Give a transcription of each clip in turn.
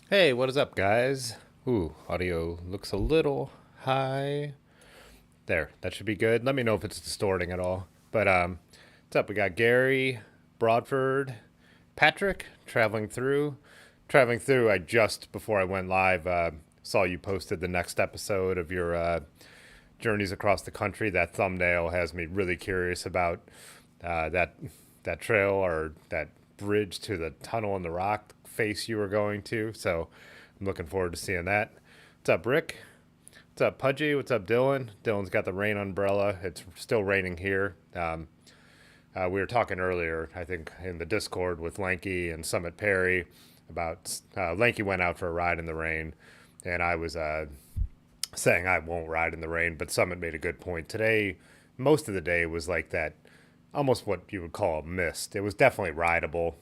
Hey, what is up, guys? Ooh, audio looks a little high. There, that should be good. Let me know if it's distorting at all. What's up? We got Gary, Broadford, Patrick traveling through. Traveling through. I just before I went live saw you posted the next episode of your journeys across the country. That thumbnail has me really curious about that trail or that bridge to the tunnel in the rock face you were going to. So I'm looking forward to seeing that. What's up, Rick? What's up, Pudgy? What's up, Dylan? Dylan's got the rain umbrella. It's still raining here. We were talking earlier, I think, in the Discord with Lanky and Summit Perry about Lanky went out for a ride in the rain, and I was saying I won't ride in the rain, but Summit made a good point. Today, most of the day was like that, almost what you would call a mist. It was definitely rideable.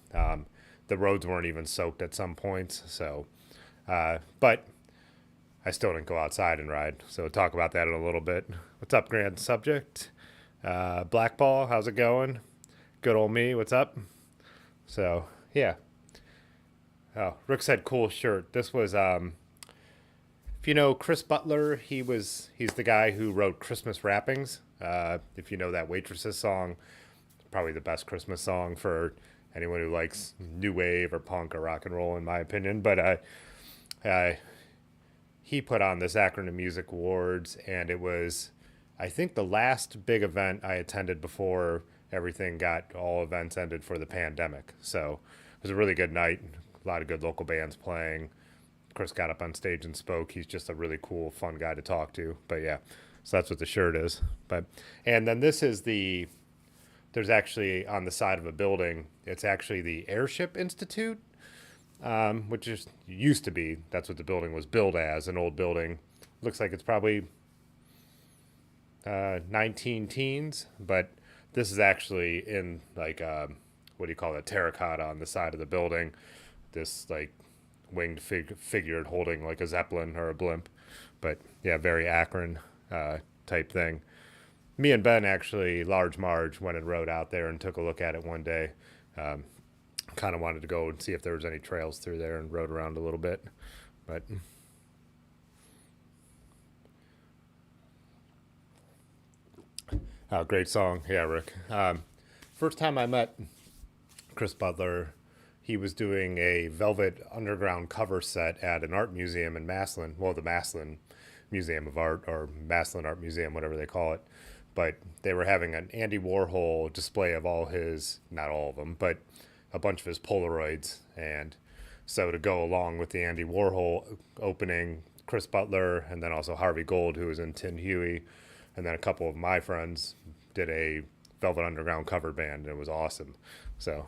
The roads weren't even soaked at some points, but I still didn't go outside and ride. So we'll talk about that in a little bit. What's up, grand subject? Blackball, how's it going? Good old me, what's up? So yeah. Oh, Rick said cool shirt. This was if you know Chris Butler, he's the guy who wrote Christmas Wrappings. If you know that Waitresses song, probably the best Christmas song for anyone who likes new wave or punk or rock and roll, in my opinion. Uh, he put on this Akron Music Awards, and it was, I think, the last big event I attended before everything got all events ended for the pandemic. So it was a really good night. A lot of good local bands playing. Chris got up on stage and spoke. He's just a really cool, fun guy to talk to. But yeah, so that's what the shirt is. And then this is there's actually on the side of a building, it's actually the Airship Institute, which is used to be. That's what the building was built as, an old building. Looks like it's probably 19 teens, but this is actually in like what do you call it, terracotta on the side of the building. This like winged figure holding like a zeppelin or a blimp, but yeah, very Akron type thing. Me and Ben actually, Large Marge, went and rode out there and took a look at it one day. Um, Kind of wanted to go and see if there was any trails through there and rode around a little bit. But great song, yeah, Rick. First time I met Chris Butler, he was doing a Velvet Underground cover set at an art museum in Maslin. Well, the Maslin Museum of Art or Maslin Art Museum, whatever they call it. But they were having an Andy Warhol display of all his, not all of them, but a bunch of his Polaroids. And so to go along with the Andy Warhol opening, Chris Butler, and then also Harvey Gold, who was in Tin Huey, and then a couple of my friends did a Velvet Underground cover band, and it was awesome. So,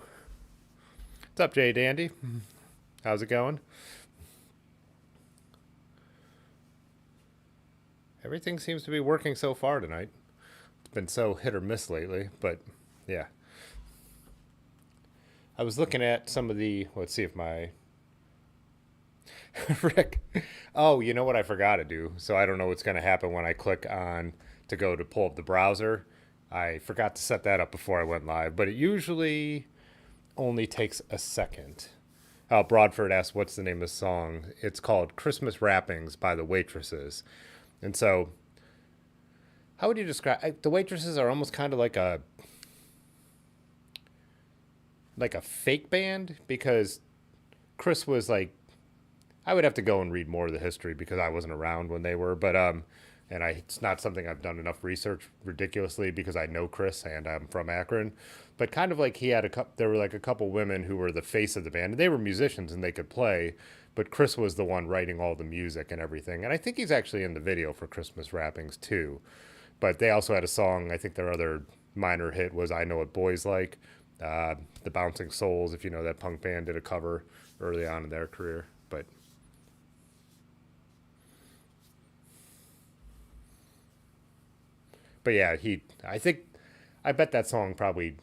what's up, Jay Dandy? How's it going? Everything seems to be working so far tonight. It's been so hit or miss lately, but yeah. I was looking at some of the. Let's see if my Rick. Oh, you know what I forgot to do? So I don't know what's going to happen when I click on to go to pull up the browser. I forgot to set that up before I went live, but it usually only takes a second. Broadford asked, "What's the name of the song?" It's called "Christmas Wrappings" by the Waitresses. And so, how would you describe the Waitresses? Are almost kind of like a fake band because Chris was like, I would have to go and read more of the history because I wasn't around when they were, and it's not something I've done enough research ridiculously because I know Chris and I'm from Akron, but kind of like he had there were like a couple women who were the face of the band and they were musicians and they could play, but Chris was the one writing all the music and everything, and I think he's actually in the video for Christmas Wrappings too. But they also had a song. I think their other minor hit was "I Know What Boys Like." The Bouncing Souls, if you know that punk band, did a cover early on in their career. But yeah, I think I bet that song probably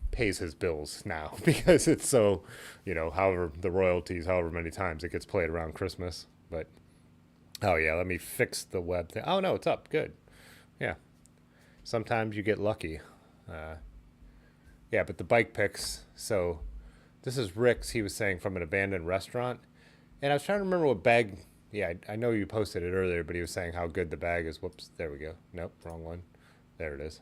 pays his bills now because it's so, however the royalties, however many times it gets played around Christmas. But oh yeah, let me fix the web thing. Oh no, it's up. Good. Yeah. Sometimes you get lucky. Uh, yeah, but the bike pics. So this is Rick's. He was saying from an abandoned restaurant. And I was trying to remember what bag. Yeah, I know you posted it earlier, but he was saying how good the bag is. Whoops, there we go. Nope, wrong one. There it is.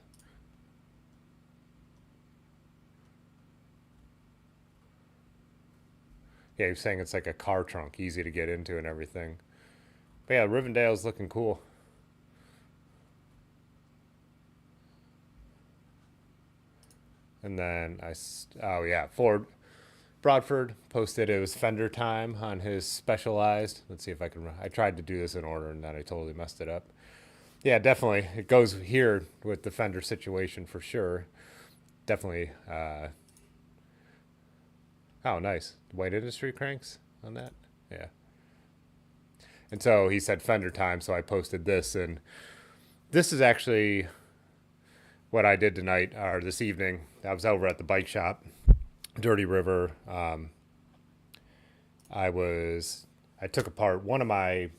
Yeah, he was saying it's like a car trunk, easy to get into and everything. But yeah, Rivendell's looking cool. And then oh yeah, Ford Broadford posted it was fender time on his Specialized. Let's see if I can. I tried to do this in order and then I totally messed it up. Yeah, definitely. It goes here with the fender situation for sure. Definitely. Oh, nice. White Industry cranks on that. Yeah. And so he said fender time, so I posted this, and this is actually what I did tonight or this evening. I was over at the bike shop, Dirty River. I took apart one of my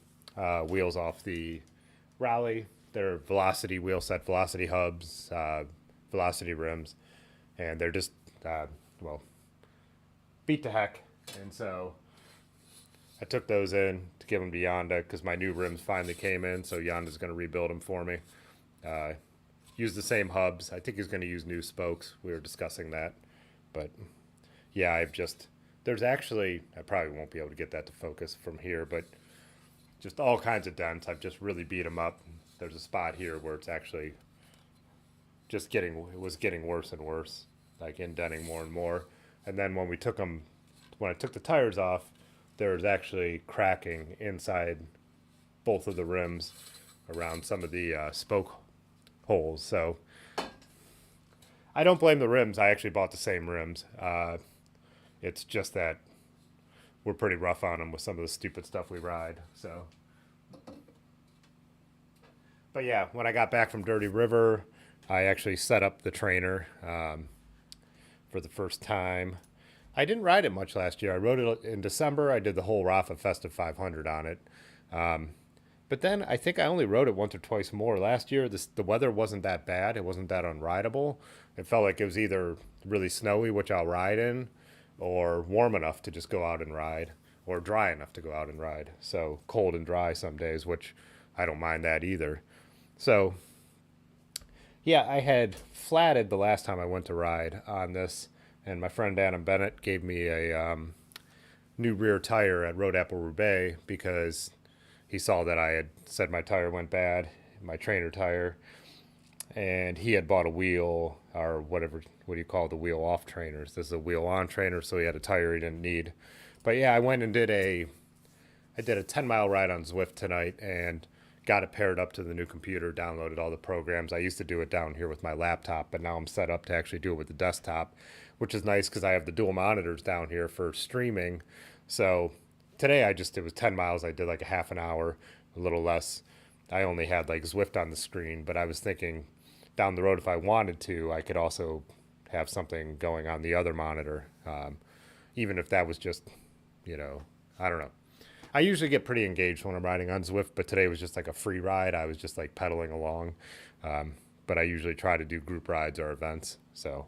wheels off the Raleigh. They're Velocity wheel set, Velocity hubs, Velocity rims, and they're just well beat to heck. And so I took those in to give them to Yanda because my new rims finally came in. So Yanda's going to rebuild them for me. Uh, use the same hubs. I think he's going to use new spokes. We were discussing that, but yeah, there's actually I probably won't be able to get that to focus from here, but just all kinds of dents. I've just really beat them up. There's a spot here where it's actually it was getting worse and worse, like indenting more and more. And then when I took the tires off, there was actually cracking inside both of the rims around some of the spoke holes. So I don't blame the rims. I actually bought the same rims. It's just that we're pretty rough on them with some of the stupid stuff we ride. So, but yeah, when I got back from Dirty River, I actually set up the trainer for the first time. I didn't ride it much last year. I rode it in December. I did the whole Rafa Festive 500 on it. But then I think I only rode it once or twice more. Last year, the weather wasn't that bad. It wasn't that unrideable. It felt like it was either really snowy, which I'll ride in, or warm enough to just go out and ride, or dry enough to go out and ride. So cold and dry some days, which I don't mind that either. So yeah, I had flatted the last time I went to ride on this, and my friend Adam Bennett gave me a new rear tire at Road Apple Roubaix because he saw that I had said my tire went bad, my trainer tire, and he had bought a wheel or whatever, what do you call the wheel off trainers? This is a wheel on trainer, so he had a tire he didn't need. But yeah, I did a 10-mile ride on Zwift tonight and got it paired up to the new computer, downloaded all the programs. I used to do it down here with my laptop, but now I'm set up to actually do it with the desktop, which is nice because I have the dual monitors down here for streaming. So today it was 10 miles. I did like a half an hour, a little less. I only had like Zwift on the screen, but I was thinking down the road if I wanted to, I could also have something going on the other monitor, even if that was just, I don't know. I usually get pretty engaged when I'm riding on Zwift, but today was just like a free ride. I was just like pedaling along. But I usually try to do group rides or events. So,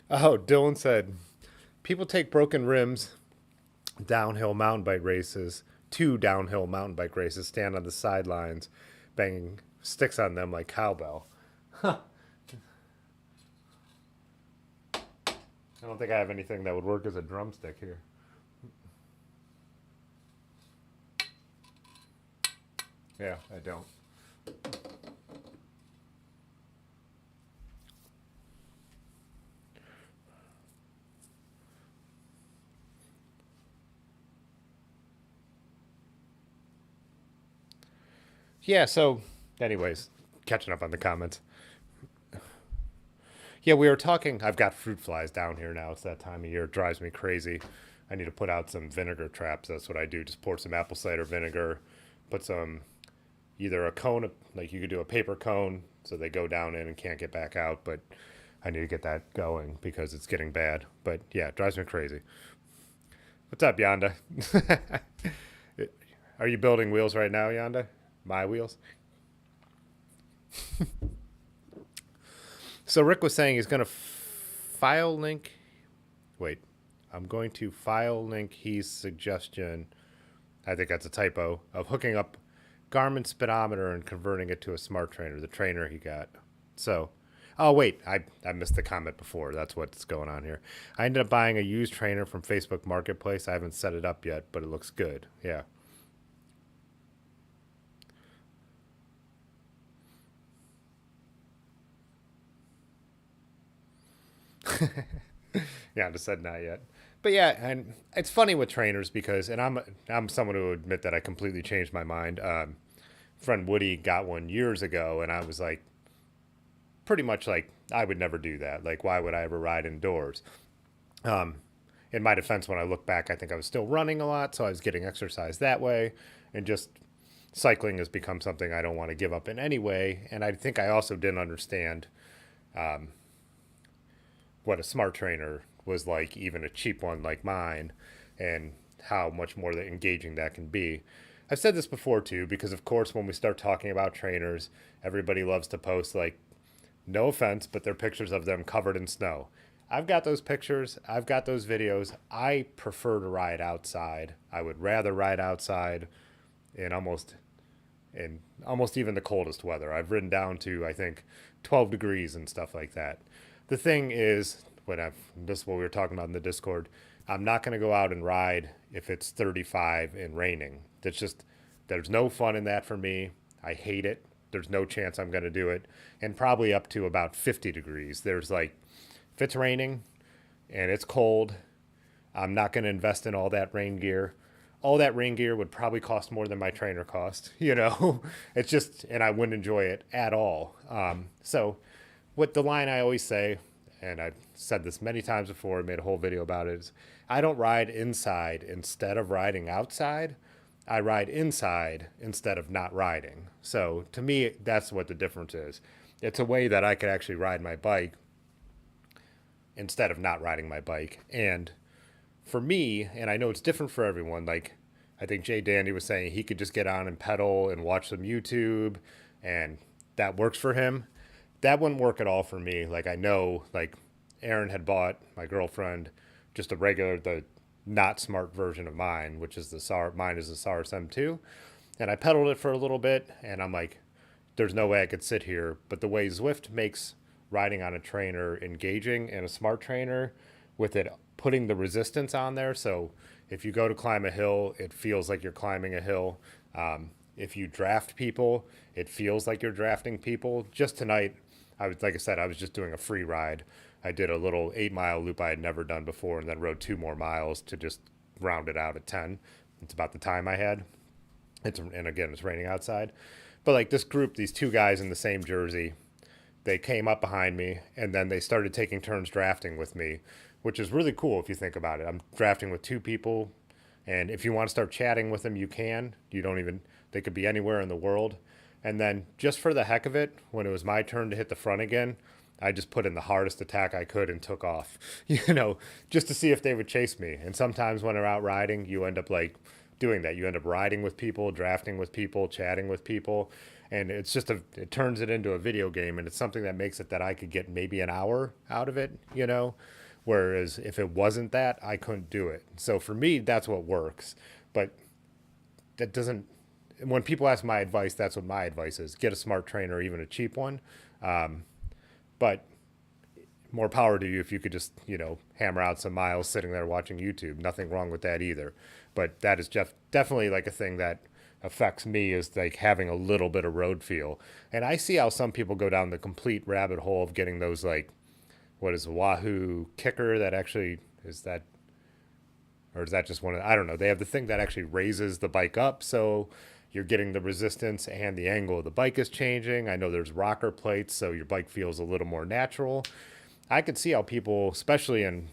oh, Dylan said people take broken rims downhill mountain bike races, two downhill mountain bike races, stand on the sidelines, banging sticks on them like cowbell. I don't think I have anything that would work as a drumstick here. Yeah, I don't. Yeah, so, anyways, catching up on the comments. Yeah, we were talking. I've got fruit flies down here now. It's that time of year. It drives me crazy. I need to put out some vinegar traps. That's what I do. Just pour some apple cider vinegar, put some either a cone, like you could do a paper cone, so they go down in and can't get back out. But I need to get that going because it's getting bad. But yeah, it drives me crazy. What's up, Yanda? Are you building wheels right now, Yanda? My wheels? So Rick was saying he's going to file link. Wait, I'm going to file link his suggestion. I think that's a typo of hooking up Garmin speedometer and converting it to a smart trainer, the trainer he got. So, oh wait, I missed the comment before. That's what's going on here. I ended up buying a used trainer from Facebook Marketplace. I haven't set it up yet, but it looks good. Yeah. Yeah, I just said not yet. But yeah, and it's funny with trainers because, and I'm someone who would admit that I completely changed my mind. Friend Woody got one years ago, and I was like, pretty much like, I would never do that. Like, why would I ever ride indoors? Um, in my defense, when I look back, I think I was still running a lot, so I was getting exercise that way, and just cycling has become something I don't want to give up in any way. And I think I also didn't understand what a smart trainer was like, even a cheap one like mine, and how much more engaging that can be. I've said this before too, because of course, when we start talking about trainers, everybody loves to post, like, no offense, but they're pictures of them covered in snow. I've got those pictures, I've got those videos. I prefer to ride outside. I would rather ride outside in almost even the coldest weather. I've ridden down to, I think, 12 degrees and stuff like that. The thing is, this is what we were talking about in the Discord. I'm not going to go out and ride if it's 35 and raining. There's no fun in that for me. I hate it. There's no chance I'm going to do it. And probably up to about 50 degrees. There's like, if it's raining and it's cold, I'm not going to invest in all that rain gear. All that rain gear would probably cost more than my trainer cost, you know? It's just, and I wouldn't enjoy it at all. So, what the line I always say, and I've said this many times before, made a whole video about it, is I don't ride inside instead of riding outside. I ride inside instead of not riding. So to me, that's what the difference is. It's a way that I could actually ride my bike instead of not riding my bike. And for me, and I know it's different for everyone, like I think Jay Dandy was saying he could just get on and pedal and watch some YouTube and that works for him. That wouldn't work at all for me. Like I know, like Erin had bought, my girlfriend, just a regular, the not smart version of mine, which is mine is the Saris M2. And I pedaled it for a little bit and I'm like, there's no way I could sit here. But the way Zwift makes riding on a trainer engaging and a smart trainer with it putting the resistance on there. So if you go to climb a hill, it feels like you're climbing a hill. If you draft people, it feels like you're drafting people. Just tonight, like I said, I was just doing a free ride. I did a little 8 mile loop I had never done before and then rode 2 more miles to just round it out at 10. It's about the time I had. And again, it's raining outside. But like this group, these two guys in the same jersey, they came up behind me and then they started taking turns drafting with me, which is really cool if you think about it. I'm drafting with two people, and if you want to start chatting with them, you can. They could be anywhere in the world. And then just for the heck of it, when it was my turn to hit the front again, I just put in the hardest attack I could and took off, just to see if they would chase me. And sometimes when they're out riding, you end up like doing that. You end up riding with people, drafting with people, chatting with people. And it turns it into a video game, and it's something that makes it that I could get maybe an hour out of it. Whereas if it wasn't that, I couldn't do it. So for me, that's what works. But that doesn't, when people ask my advice, that's what my advice is. Get a smart trainer, even a cheap one. But more power to you if you could just, hammer out some miles sitting there watching YouTube. Nothing wrong with that either. But that is definitely like a thing that affects me, is like having a little bit of road feel. And I see how some people go down the complete rabbit hole of getting those, like, what is a Wahoo kicker that actually is that, or is that just one of, I don't know. They have the thing that actually raises the bike up, so you're getting the resistance and the angle of the bike is changing. I know there's rocker plates, so your bike feels a little more natural. I could see how people, especially in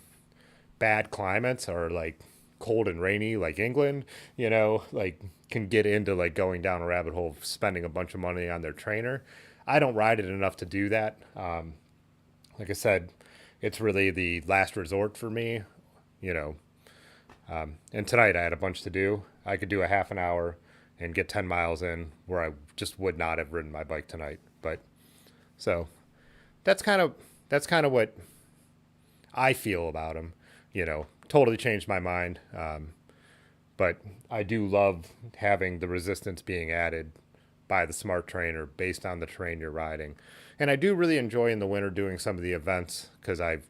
bad climates or like cold and rainy, like England, like can get into like going down a rabbit hole of spending a bunch of money on their trainer. I don't ride it enough to do that. Like I said, it's really the last resort for me, you know. And tonight I had a bunch to do. I could do a half an hour and get 10 miles in where I just would not have ridden my bike tonight. But so that's kind of what I feel about them. Totally changed my mind. But I do love having the resistance being added by the smart trainer based on the terrain you're riding. And I do really enjoy in the winter doing some of the events because I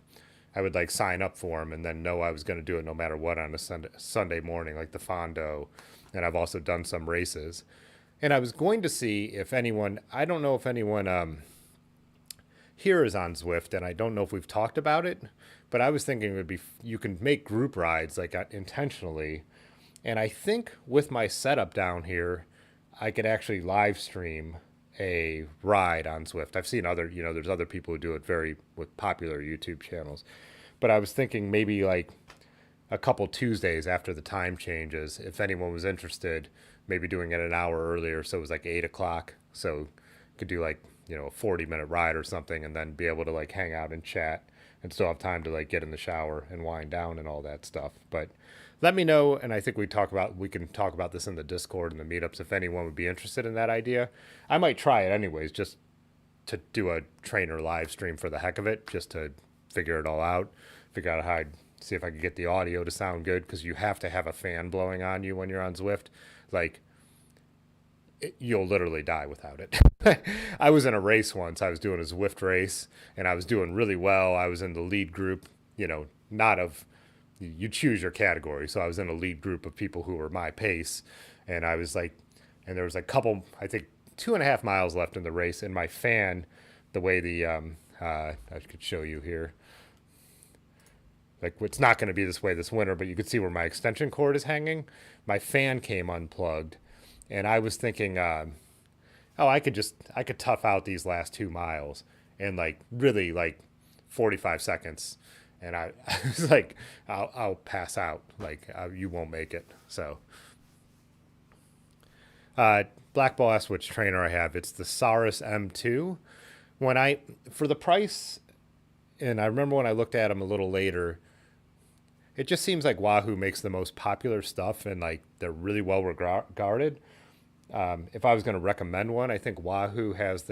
would like sign up for them and then know I was going to do it no matter what on a Sunday morning, like the Fondo. And I've also done some races. And I was going to see if anyone, I don't know if anyone here is on Zwift, and I don't know if we've talked about it, but I was thinking it would be, you can make group rides like intentionally. And I think with my setup down here, I could actually live stream a ride on Zwift. I've seen other, there's other people who do it very with popular YouTube channels. But I was thinking maybe like a couple Tuesdays after the time changes, if anyone was interested, maybe doing it an hour earlier. So it was like 8 o'clock. So could do like, a 40-minute ride or something and then be able to like hang out and chat and still have time to like get in the shower and wind down and all that stuff. But let me know, and I think we can talk about this in the Discord and the meetups if anyone would be interested in that idea. I might try it anyways, just to do a trainer live stream for the heck of it, just to figure it all out, figure out how I'd see if I could get the audio to sound good, because you have to have a fan blowing on you when you're on Zwift. Like, you'll literally die without it. I was in a race once. I was doing a Zwift race, and I was doing really well. I was in the lead group, not of, you choose your category. So I was in a lead group of people who were my pace, and I was like, and there was a couple, I think 2.5 miles left in the race, and my fan, the way I could show you here, like it's not going to be this way this winter, but you could see where my extension cord is hanging. My fan came unplugged, and I was thinking, I could tough out these last 2 miles in like really like 45 seconds. And I was like, I'll pass out. Like, you won't make it. So, Black Ball asked which trainer I have. It's the Saris M2. For the price, and I remember when I looked at them a little later, it just seems like Wahoo makes the most popular stuff and like they're really well regarded. If I was going to recommend one, I think Wahoo has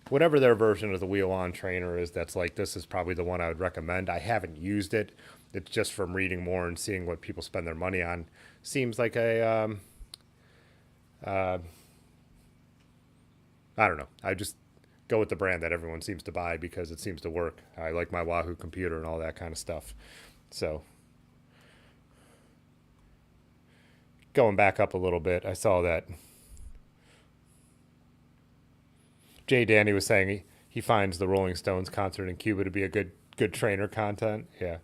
whatever their version of the wheel on trainer is, that's like, this is probably the one I would recommend. I haven't used it. It's just from reading more and seeing what people spend their money on. Seems like I don't know. I just go with the brand that everyone seems to buy because it seems to work. I like my Wahoo computer and all that kind of stuff. So going back up a little bit, I saw that Jay Danny was saying he finds the Rolling Stones concert in Cuba to be a good trainer content. Yeah.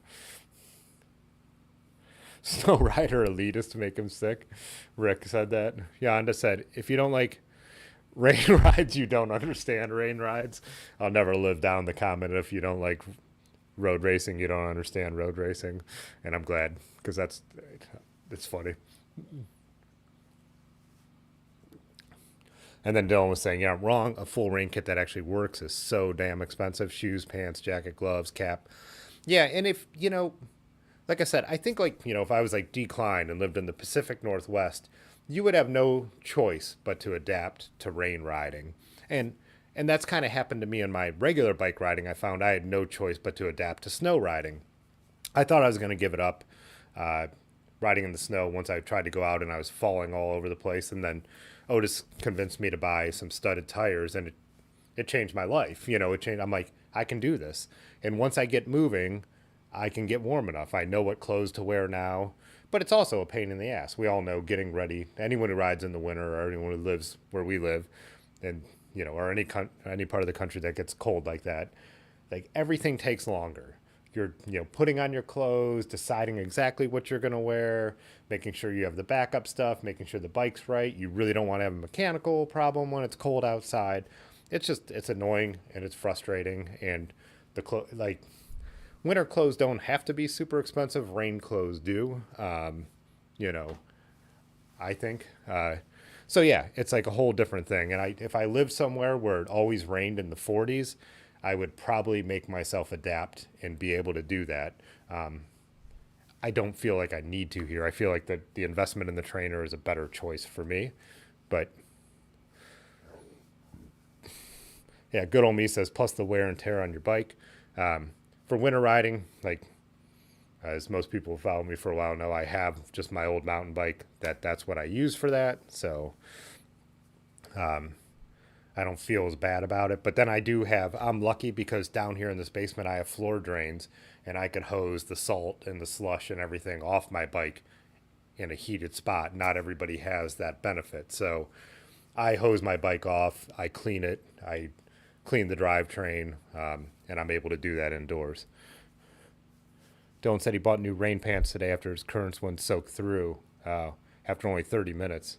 Snow Rider elitist to make him sick. Rick said that. Yanda said, if you don't like rain rides, you don't understand rain rides. I'll never live down the comment. If you don't like road racing, you don't understand road racing. And I'm glad, because it's funny. And then Dylan was saying, yeah, I'm wrong. A full rain kit that actually works is so damn expensive. Shoes, pants, jacket, gloves, cap. Yeah, and if, like I said, I think like, if I was like declined and lived in the Pacific Northwest, you would have no choice but to adapt to rain riding. And that's kind of happened to me in my regular bike riding. I found I had no choice but to adapt to snow riding. I thought I was going to give it up riding in the snow once I tried to go out and I was falling all over the place. And then Otis convinced me to buy some studded tires, and it changed my life. It changed. I'm like, I can do this. And once I get moving, I can get warm enough. I know what clothes to wear now, but it's also a pain in the ass. We all know getting ready. Anyone who rides in the winter, or anyone who lives where we live, and or any part of the country that gets cold like that, like everything takes longer. You're putting on your clothes, deciding exactly what you're going to wear, making sure you have the backup stuff, making sure the bike's right. You really don't want to have a mechanical problem when it's cold outside. It's annoying and it's frustrating. And winter clothes don't have to be super expensive. Rain clothes do, I think. So yeah, it's like a whole different thing. And if I lived somewhere where it always rained in the 40s, I would probably make myself adapt and be able to do that. I don't feel like I need to here. I feel like the investment in the trainer is a better choice for me. But Yeah, good old me says plus the wear and tear on your bike. For winter riding, like as most people who follow me for a while know, I have just my old mountain bike. That's what I use for that. So I don't feel as bad about it. But then I do have, I'm lucky because down here in this basement, I have floor drains and I can hose the salt and the slush and everything off my bike in a heated spot. Not everybody has that benefit. So I hose my bike off, I clean it, I clean the drivetrain, and I'm able to do that indoors. Dylan said he bought new rain pants today after his current one soaked through after only 30 minutes.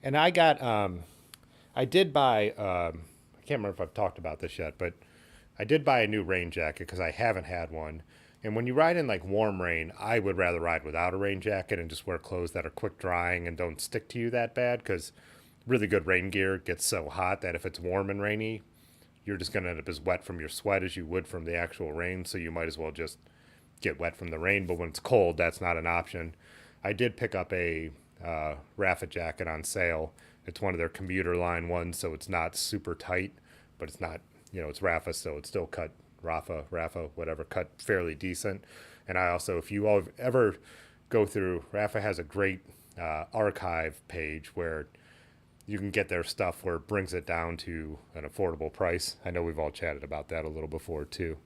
And I did buy, I can't remember if I've talked about this yet, but I did buy a new rain jacket because I haven't had one. And when you ride in like warm rain, I would rather ride without a rain jacket and just wear clothes that are quick drying and don't stick to you that bad because really good rain gear gets so hot that if it's warm and rainy, you're just going to end up as wet from your sweat as you would from the actual rain. So you might as well just get wet from the rain. But when it's cold, that's not an option. I did pick up a Rafa jacket on sale. It's one of their commuter line ones, so it's not super tight, but it's not, it's Rafa, so it's still cut Rafa, whatever, cut fairly decent. And I also, if you all ever go through, Rafa has a great archive page where you can get their stuff where it brings it down to an affordable price. I know we've all chatted about that a little before too.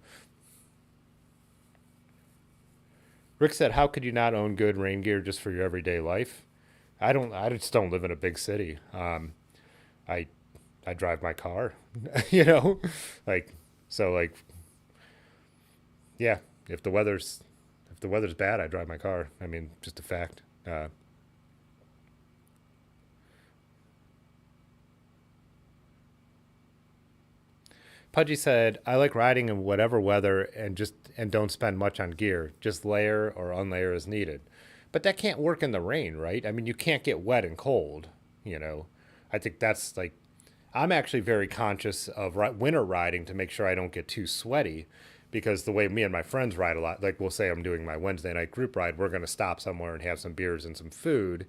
Rick said, "How could you not own good rain gear just for your everyday life?" I don't. I just don't live in a big city. I I drive my car, you know, like so like yeah. If the weather's if the weather's bad, I drive my car. I mean, just a fact. Pudgy said, "I like riding in whatever weather and don't spend much on gear. Just layer or unlayer as needed." But that can't work in the rain, right? I mean, you can't get wet and cold, you know. I think that's like I'm actually very conscious of winter riding to make sure I don't get too sweaty because the way me and my friends ride a lot, like we'll say I'm doing my Wednesday night group ride, we're going to stop somewhere and have some beers and some food.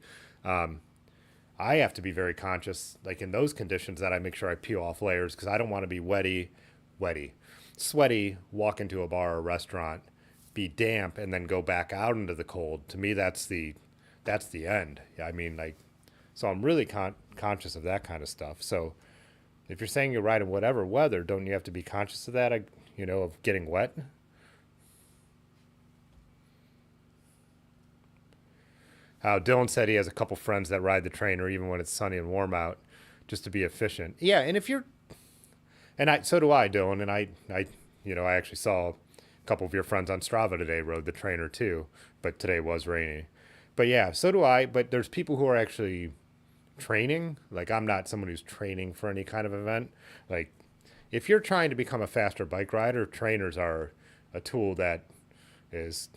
I have to be very conscious, like in those conditions, that I make sure I peel off layers because I don't want to be wetty, sweaty, walk into a bar or restaurant, be damp, and then go back out into the cold. To me, that's the end. I mean, like, so I'm really conscious of that kind of stuff. So if you're saying you ride in whatever weather, don't you have to be conscious of that? Of getting wet. Dylan said he has a couple friends that ride the trainer even when it's sunny and warm out, just to be efficient. Yeah, and if you're, and so do I, Dylan. And I actually saw a couple of your friends on Strava today rode the trainer too, but today was rainy. But yeah, so do I. But there's people who are actually training. Like I'm not someone who's training for any kind of event. Like if you're trying to become a faster bike rider, trainers are a tool that is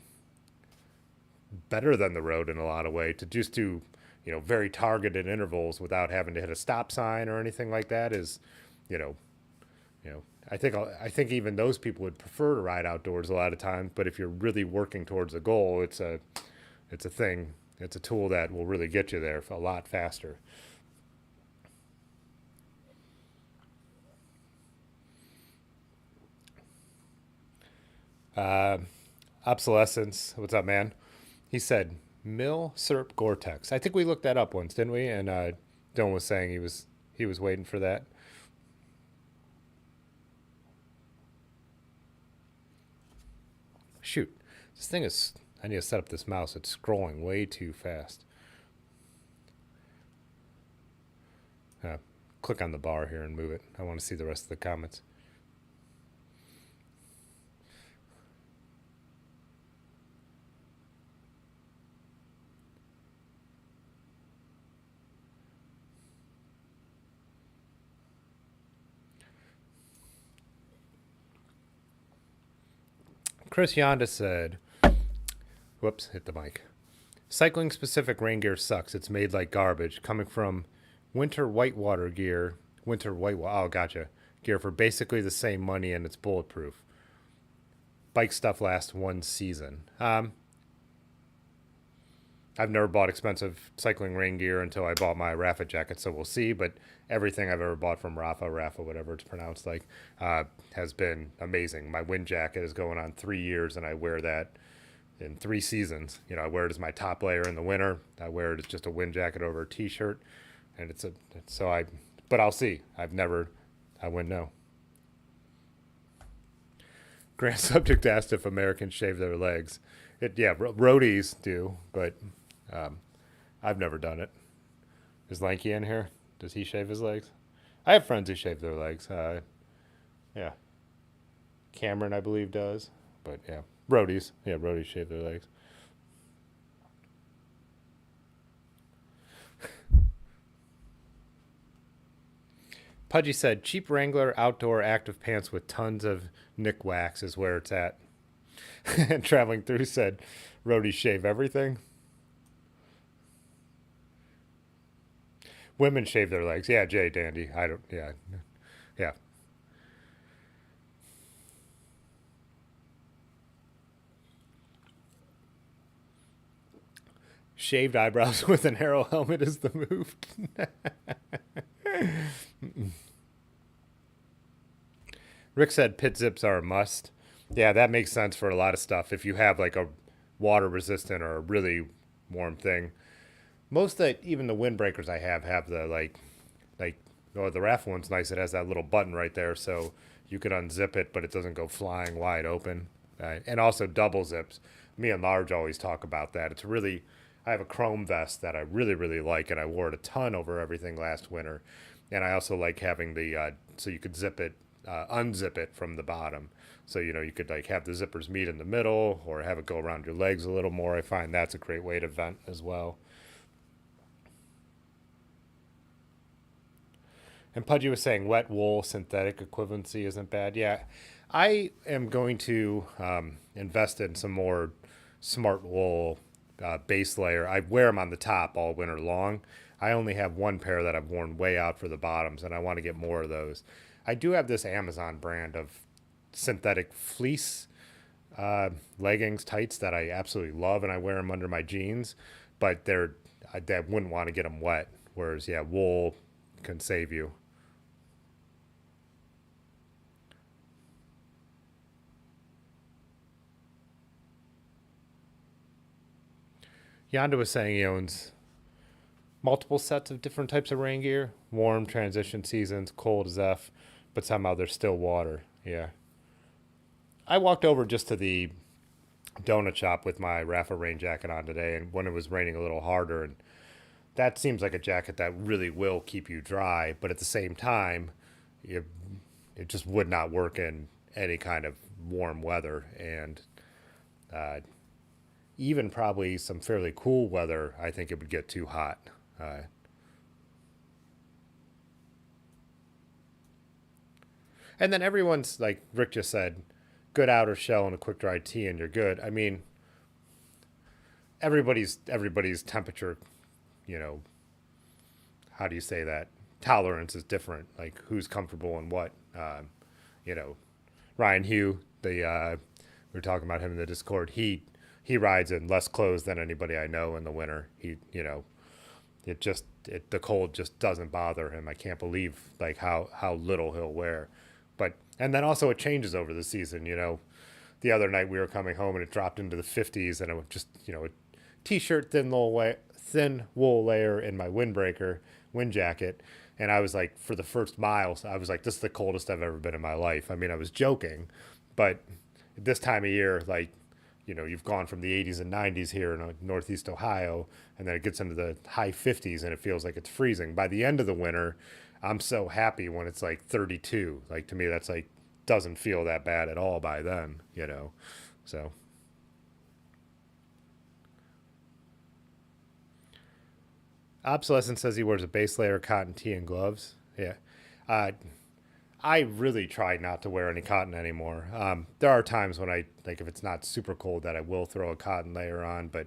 better than the road in a lot of ways to just do very targeted intervals without having to hit a stop sign or anything like that is you know I think even those people would prefer to ride outdoors a lot of times, but if you're really working towards a goal, it's a thing, it's a tool that will really get you there a lot faster. uh, Obsolescence, what's up, man? He said Mill Serp Gore-Tex. I think we looked that up once, didn't we? And Dylan was saying he was waiting for that. Shoot, this thing is. I need to set up this mouse. It's scrolling way too fast. Uh, Click on the bar here and move it. I want to see the rest of the comments. Chris Yanda said, whoops, hit the mic. Cycling specific rain gear sucks. It's made like garbage. Coming from winter whitewater, oh, gotcha. Gear for basically the same money and it's bulletproof. Bike stuff lasts one season. I've never bought expensive cycling rain gear until I bought my Rafa jacket, so we'll see. But everything I've ever bought from Rafa, whatever it's pronounced like, has been amazing. My wind jacket is going on 3 years, and I wear that in 3 seasons. You know, I wear it as my top layer in the winter. I wear it as just a wind jacket over a t-shirt, and so I. But I'll see. I wouldn't know. Grand Subject asked if Americans shave their legs. Yeah, roadies do, but um, I've never done it. Is Lanky in here? Does he shave his legs? I have friends who shave their legs. Yeah, Cameron, I believe, does. But yeah, roadies. Yeah, roadies shave their legs. Pudgy said, cheap Wrangler outdoor active pants with tons of nick wax is where it's at. And Traveling Through said, roadies shave everything. Women shave their legs. Yeah, Jay Dandy. I don't, yeah. Yeah. Shaved eyebrows with an arrow helmet is the move. Rick said pit zips are a must. Yeah, that makes sense for a lot of stuff. If you have like a water resistant or a really warm thing, most of even the windbreakers I have the like oh, the raffle one's nice. It has that little button right there, so you can unzip it, but it doesn't go flying wide open. And also double zips. Me and Large always talk about that. It's really, I have a chrome vest that I really like, and I wore it a ton over everything last winter. And I also like having the so you could zip it, unzip it from the bottom. So you know you could like have the zippers meet in the middle, or have it go around your legs a little more. I find that's a great way to vent as well. And Pudgy was saying wet wool synthetic equivalency isn't bad. Yeah, I am going to invest in some more smart wool base layer. I wear them on the top all winter long. I only have one pair that I've worn way out for the bottoms, and I want to get more of those. I do have this Amazon brand of synthetic fleece leggings, tights that I absolutely love, and I wear them under my jeans. But I wouldn't want to get them wet. Whereas, yeah, wool can save you. Yanda was saying he owns multiple sets of different types of rain gear, warm transition seasons, cold as F, but somehow there's still water. Yeah. I walked over just to the donut shop with my Rafa rain jacket on today, and when it was raining a little harder, and that seems like a jacket that really will keep you dry, but at the same time, it, it just would not work in any kind of warm weather. And uh, even probably some fairly cool weather, I think it would get too hot. Uh, and then everyone's like Rick just said, good outer shell and a quick dry tee, and you're good. I mean, everybody's temperature, you know, how do you say that? Tolerance is different. Like who's comfortable and what. You know, Ryan Hugh, we were talking about him in the Discord. He rides in less clothes than anybody I know in the winter. You know, the cold just doesn't bother him. I can't believe like how little he'll wear. But and then also it changes over the season. You know, the other night we were coming home and it dropped into the 50s, and it was just a t-shirt, thin wool layer in my windbreaker, wind jacket. And I was like, for the first mile, I was like, this is the coldest I've ever been in my life. I mean, I was joking, but this time of year, like, you've gone from the 80s and 90s here in Northeast Ohio, and then it gets into the high 50s and it feels like it's freezing. By the end of the winter, I'm so happy when it's like 32. Like, to me, that's like, doesn't feel that bad at all by then. So. Obsolescence says he wears a base layer cotton tee and gloves. Yeah. Uh, I really try not to wear any cotton anymore. There are times when like if it's not super cold that I will throw a cotton layer on, but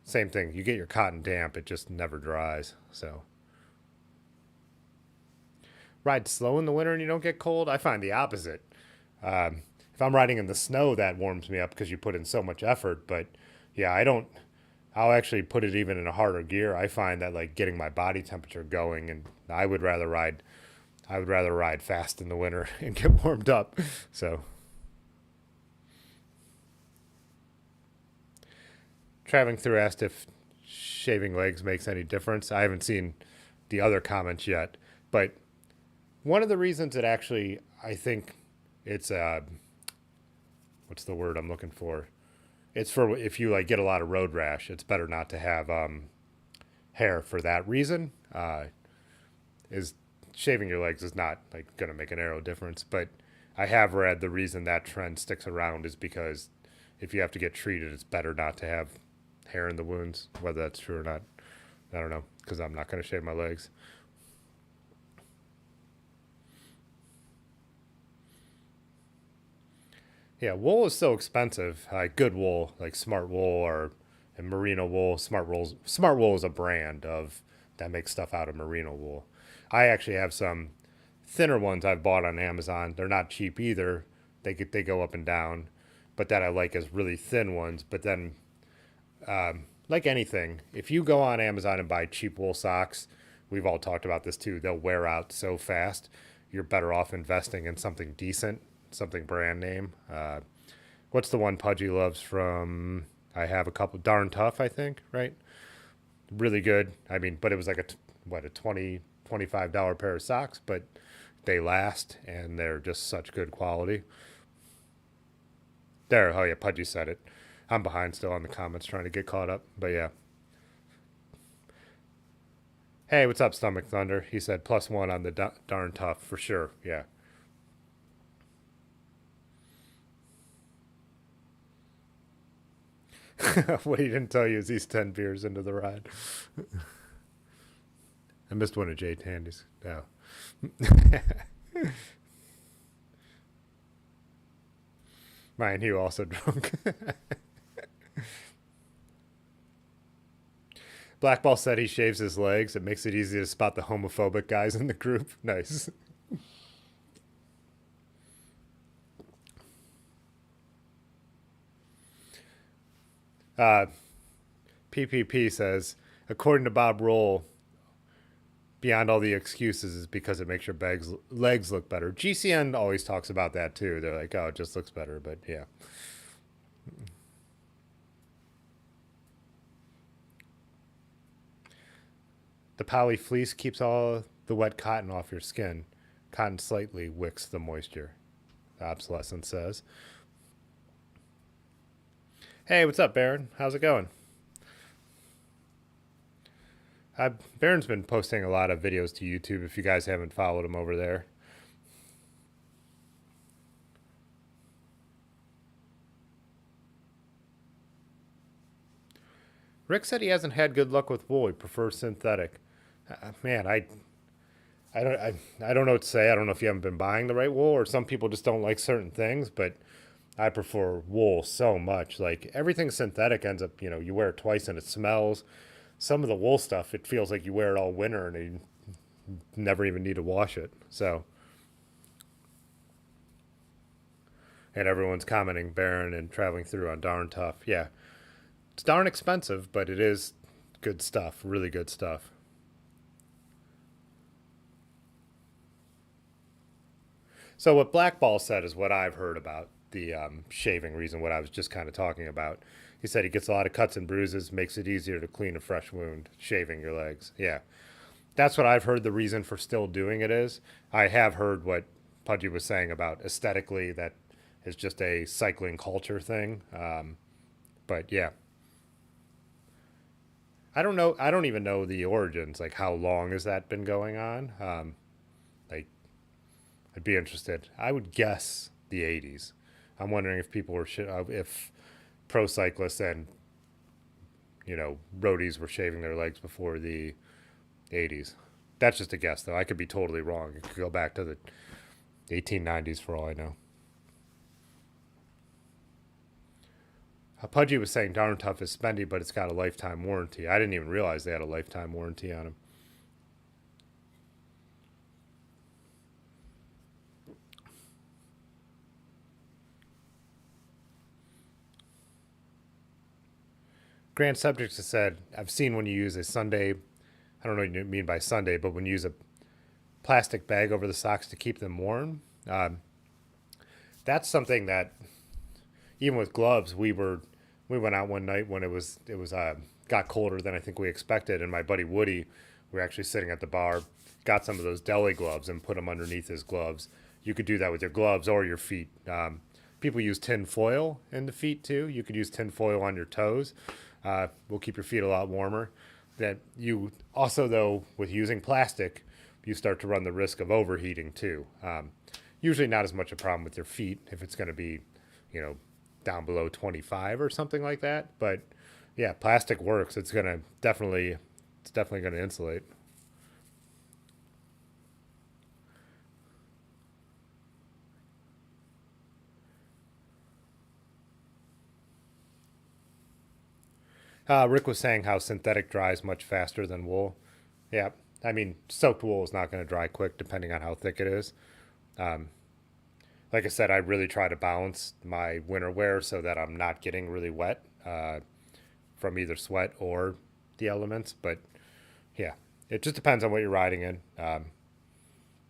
same thing. You get your cotton damp, it just never dries. So ride slow in the winter and you don't get cold. I find the opposite. If I'm riding in the snow, that warms me up because you put in so much effort. But yeah, I don't. I'll actually put it even in a harder gear. I find that like getting my body temperature going, and I would rather ride fast in the winter and get warmed up. So traveling through asked if shaving legs makes any difference. I haven't seen the other comments yet, but one of the reasons it actually, I think it's what's the word I'm looking for? It's for if you like get a lot of road rash, it's better not to have hair for that reason. Is shaving your legs is not like going to make an arrow difference, but I have read the reason that trend sticks around is because if you have to get treated, it's better not to have hair in the wounds. Whether that's true or not, I don't know, because I'm not going to shave my legs. Yeah, wool is so expensive. Good wool, like Smart Wool or and Merino wool. Smart Wool is a brand of that makes stuff out of Merino wool. I actually have some thinner ones I've bought on Amazon. They're not cheap either. They go up and down, but that I like is really thin ones. But then, like anything, if you go on Amazon and buy cheap wool socks, we've all talked about this too. They'll wear out so fast. You're better off investing in something decent, something brand name. What's the one Pudgy loves from? I have a couple. Darn Tough, I think, right? Really good. I mean, but it was like a 20 $25 pair of socks, but they last and they're just such good quality. There, oh yeah, Pudgy said it. I'm behind still on the comments trying to get caught up, but yeah. Hey, what's up, Stomach Thunder? He said +1 on the darn tough for sure. Yeah. What he didn't tell you is he's 10 beers into the ride. I missed one of Jay Tandy's. No. Ryan Hugh also drunk. Blackball said he shaves his legs. It makes it easy to spot the homophobic guys in the group. Nice. Uh, PPP says, according to Bob Roll, beyond all the excuses is because it makes your legs look better. GCN always talks about that too. They're like, oh, it just looks better. But yeah. The poly fleece keeps all the wet cotton off your skin. Cotton slightly wicks the moisture. The obsolescence says. Hey, what's up, Baron? How's it going? Baron's been posting a lot of videos to YouTube if you guys haven't followed him over there. Rick said he hasn't had good luck with wool. He prefers synthetic. Man, I don't know what to say. I don't know if you haven't been buying the right wool or some people just don't like certain things, but I prefer wool so much. Like everything synthetic ends up, you wear it twice and it smells. Some of the wool stuff, it feels like you wear it all winter and you never even need to wash it. So, and everyone's commenting Baron and traveling through on darn tough. Yeah, it's darn expensive, but it is good stuff. Really good stuff. So what Blackball said is what I've heard about the shaving reason. What I was just kind of talking about. He said he gets a lot of cuts and bruises, makes it easier to clean a fresh wound, shaving your legs. Yeah, that's what I've heard the reason for still doing it is. I have heard what Pudgy was saying about aesthetically that is just a cycling culture thing. But yeah, I don't know. I don't even know the origins. Like how long has that been going on? Like I'd be interested. I would guess the 80s. I'm wondering if people were if pro cyclists and roadies were shaving their legs before the 80s. That's just a guess, though. I could be totally wrong. It could go back to the 1890s for all I know. Pudgy was saying Darn Tough is spendy, but it's got a lifetime warranty. I didn't even realize they had a lifetime warranty on them. Grant Subjects has said, I've seen when you use a Sunday, I don't know what you mean by Sunday, but when you use a plastic bag over the socks to keep them warm, that's something that even with gloves, we went out one night when it was got colder than I think we expected, and my buddy Woody, we were actually sitting at the bar, got some of those deli gloves and put them underneath his gloves. You could do that with your gloves or your feet. People use tin foil in the feet too. You could use tin foil on your toes. Will keep your feet a lot warmer. That you also though with using plastic, you start to run the risk of overheating too. Usually not as much a problem with your feet if it's going to be, you know, down below 25 or something like that. But yeah, plastic works. It's definitely going to insulate. Rick was saying how synthetic dries much faster than wool. Yeah, I mean, soaked wool is not going to dry quick depending on how thick it is. Um, like I said, I really try to balance my winter wear so that I'm not getting really wet from either sweat or the elements. But yeah, it just depends on what you're riding in.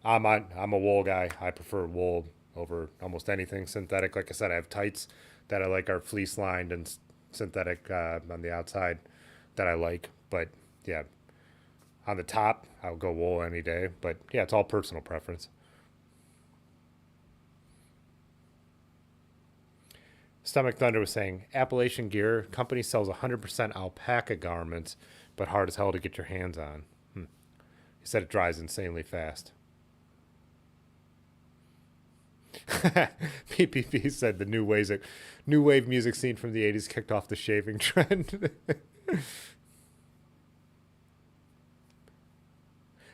I'm a wool guy. I prefer wool over almost anything synthetic. Like I said, I have tights that I like are fleece lined and synthetic on the outside that I like. But yeah, on the top, I'll go wool any day. But yeah, it's all personal preference. Stomach Thunder was saying Appalachian Gear company sells 100% alpaca garments, but hard as hell to get your hands on. He said it dries insanely fast. PPP said the new wave music scene from the 80s kicked off the shaving trend.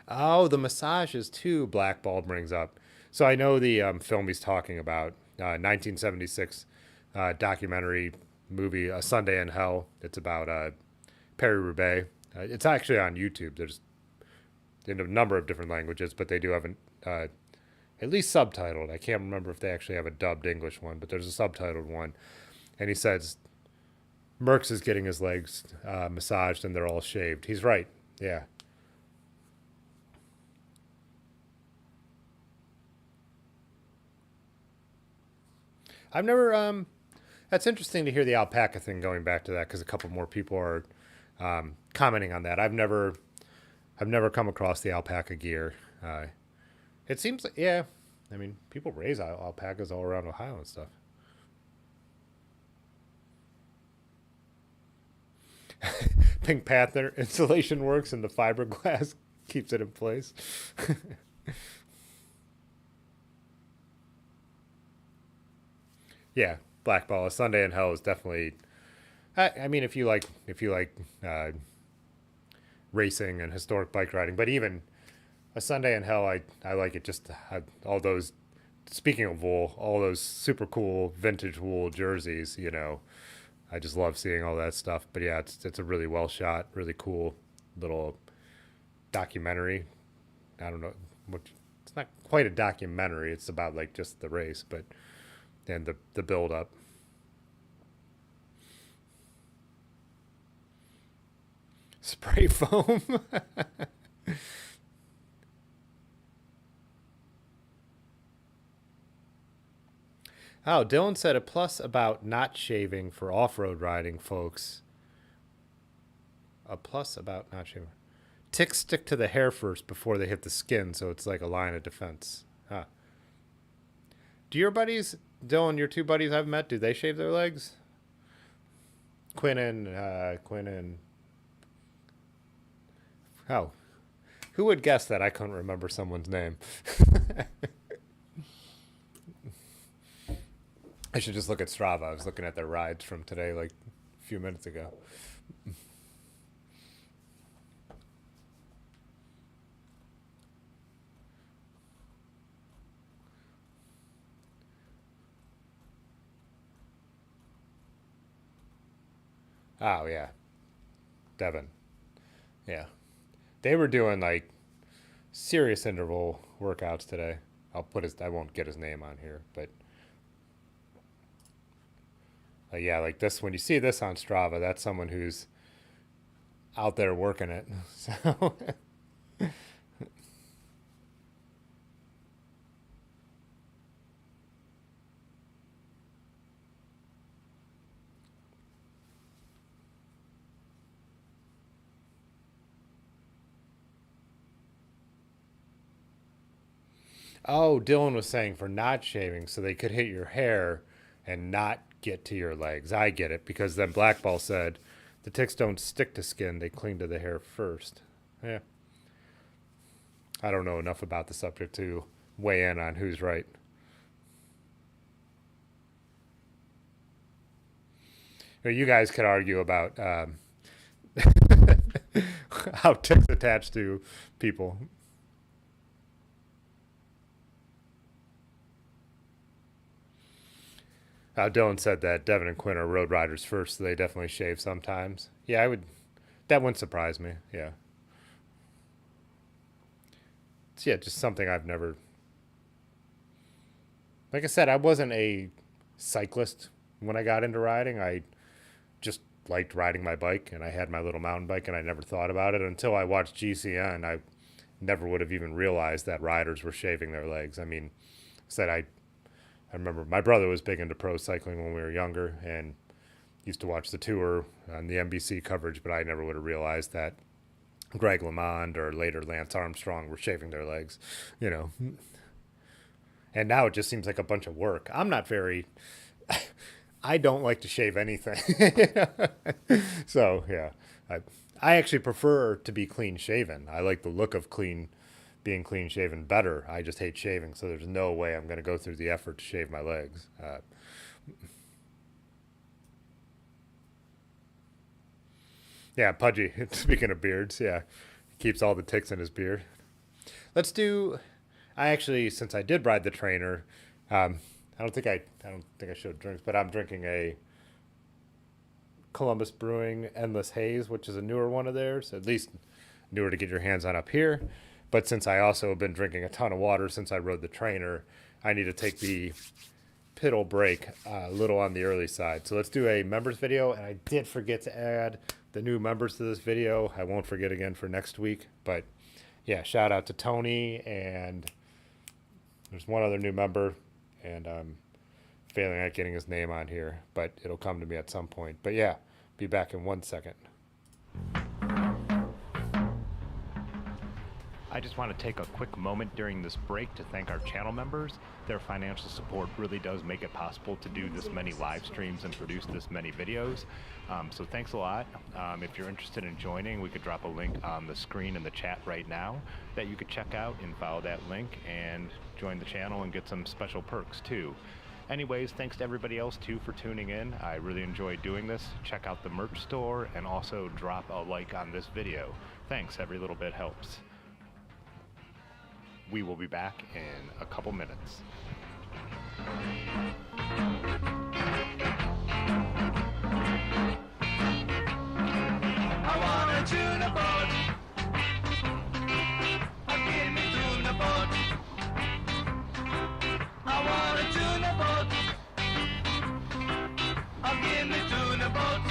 Oh, the massages too. Blackball brings up. So I know the film he's talking about, 1976 documentary movie, A Sunday in Hell. It's about Perry Roubaix. It's actually on YouTube. There's in a number of different languages, but they do have an at least subtitled. I can't remember if they actually have a dubbed English one, but there's a subtitled one. And he says Merckx is getting his legs massaged and they're all shaved. He's right. Yeah. I've never. That's interesting to hear the alpaca thing going back to that because a couple more people are commenting on that. I've never come across the alpaca gear. It seems like, yeah. I mean, people raise alpacas all around Ohio and stuff. Pink Panther insulation works and the fiberglass keeps it in place. Yeah, Black Ball, A Sunday in Hell is definitely. I mean, if you like uh, racing and historic bike riding, but even A Sunday in Hell, I like it just to have all those. Speaking of wool, all those super cool vintage wool jerseys. I just love seeing all that stuff. But yeah, it's a really well shot, really cool little documentary. I don't know what. It's not quite a documentary. It's about like just the race, but and the build up. Spray foam. Oh, Dylan said a plus about not shaving for off-road riding, folks. A plus about not shaving. Ticks stick to the hair first before they hit the skin, so it's like a line of defense. Huh. Do your buddies, Dylan, your two buddies I've met, do they shave their legs? Quinn and oh, who would guess that I couldn't remember someone's name? I should just look at Strava. I was looking at their rides from today, like a few minutes ago. Oh yeah, Devin. Yeah, they were doing like serious interval workouts today. I won't get his name on here, but Yeah, like this, when you see this on Strava, that's someone who's out there working it. So, oh, Dylan was saying for not shaving so they could hit your hair and not get to your legs. I get it because then Blackball said the ticks don't stick to skin, they cling to the hair first. Yeah, I don't know enough about the subject to weigh in on who's right. You guys could argue about how ticks attach to people. Dylan said that Devin and Quinn are road riders first, so they definitely shave sometimes. Yeah, I would. That wouldn't surprise me. Yeah, it's, yeah, just something I've never. Like I said, I wasn't a cyclist when I got into riding. I just liked riding my bike, and I had my little mountain bike, and I never thought about it until I watched GCN. I never would have even realized that riders were shaving their legs. I mean, said I remember my brother was big into pro cycling when we were younger and used to watch the tour on the NBC coverage, but I never would have realized that Greg LeMond or later Lance Armstrong were shaving their legs, you know. And now it just seems like a bunch of work. I'm not very, I don't like to shave anything. So, yeah, I actually prefer to be clean shaven. I like the look of being clean shaven better. I just hate shaving, so there's no way I'm going to go through the effort to shave my legs. Yeah, Pudgy. Speaking of beards, yeah, he keeps all the ticks in his beard. Let's do. I actually, since I did ride the trainer, I don't think I showed drinks, but I'm drinking a Columbus Brewing Endless Haze, which is a newer one of theirs, at least newer to get your hands on up here. But since I also have been drinking a ton of water since I rode the trainer, I need to take the piddle break a little on the early side. So let's do a members video. And I did forget to add the new members to this video. I won't forget again for next week. But yeah, shout out to Tony. And there's one other new member. And I'm failing at getting his name on here. But it'll come to me at some point. But yeah, be back in 1 second. I just want to take a quick moment during this break to thank our channel members. Their financial support really does make it possible to do this many live streams and produce this many videos. So thanks a lot. If you're interested in joining, we could drop a link on the screen in the chat right now that you could check out and follow that link and join the channel and get some special perks too. Anyways, thanks to everybody else too for tuning in. I really enjoyed doing this. Check out the merch store and also drop a like on this video. Thanks, every little bit helps. We will be back in a couple minutes. I want a tuna boat. Give me tuna boat. I want a tuna boat. Give me tuna boat.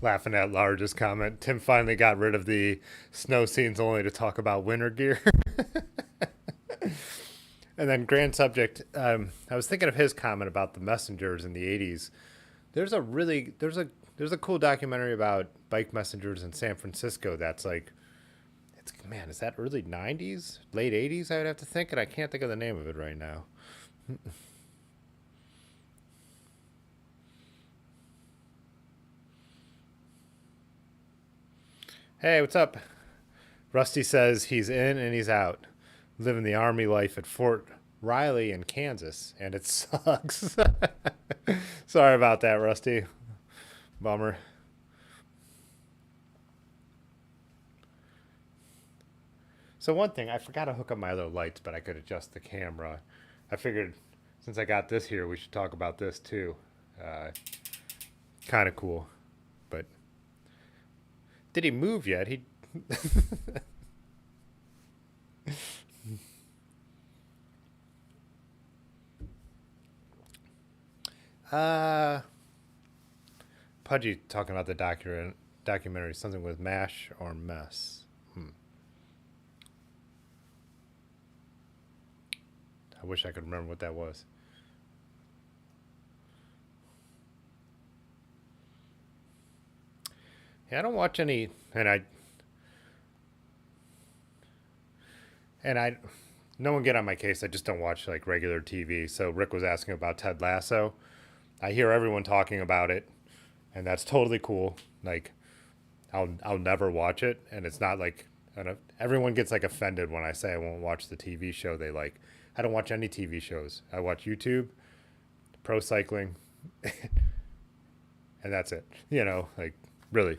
Laughing at Large's comment. Tim finally got rid of the snow scenes only to talk about winter gear. And then Grand Subject, I was thinking of his comment about the messengers in the 80s. There's a cool documentary about bike messengers in San Francisco that's like, it's man, is that early 90s, late 80s? I would have to think, and I can't think of the name of it right now. Hey, what's up? Rusty says he's in and he's out, living the army life at Fort Riley in Kansas, and it sucks. Sorry about that, Rusty. Bummer. So one thing, I forgot to hook up my other lights, but I could adjust the camera. I figured since I got this here, we should talk about this too. Uh, kind of cool, but did he move yet? He uh Pudgy talking about the documentary, something with mash or mess. I wish I could remember what that was. Yeah, I don't watch any, and I, no one get on my case. I just don't watch like regular TV. So Rick was asking about Ted Lasso. I hear everyone talking about it, and that's totally cool. Like, I'll never watch it, and it's not like, and everyone gets like offended when I say I won't watch the TV show they like. I don't watch any TV shows. I watch YouTube, pro cycling, and that's it. Like really,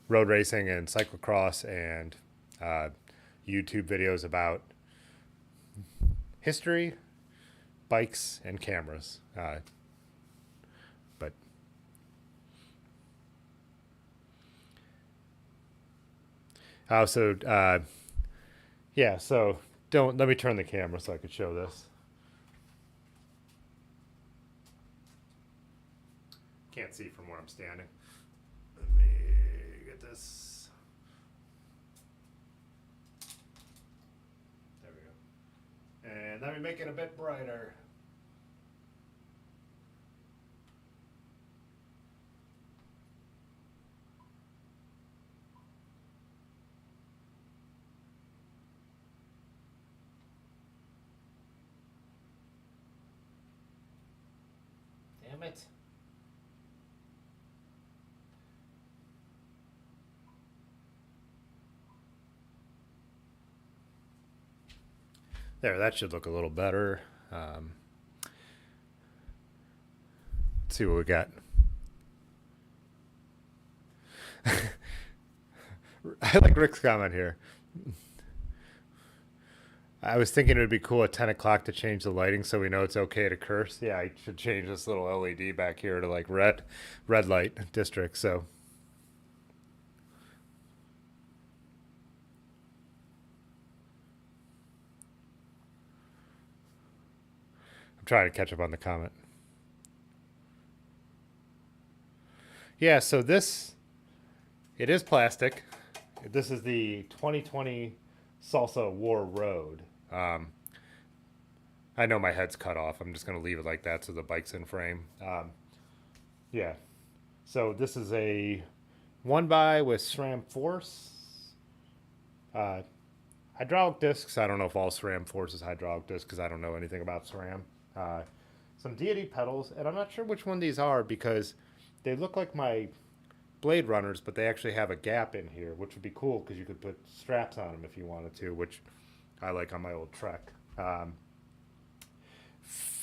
road racing and cyclocross and uh, YouTube videos about history, bikes, and cameras. But yeah, so don't let me turn the camera so I could show this. Can't see from where I'm standing. Let me get this. There we go. And let me make it a bit brighter. Damn it. There, that should look a little better. Let's see what we got. I like Rick's comment here. I was thinking it would be cool at 10 o'clock to change the lighting so we know it's okay to curse. Yeah, I should change this little LED back here to like red light district. So I'm trying to catch up on the comment. Yeah, so it is plastic. This is the 2020 Salsa War Road. I know my head's cut off. I'm just going to leave it like that so the bike's in frame. Yeah. So this is a 1x with SRAM Force. Uh, Hydraulic discs. I don't know if all SRAM Force is hydraulic discs because I don't know anything about SRAM. Uh, some deity pedals. And I'm not sure which one these are because they look like my Blade Runners, but they actually have a gap in here, which would be cool because you could put straps on them if you wanted to, which I like on my old Trek.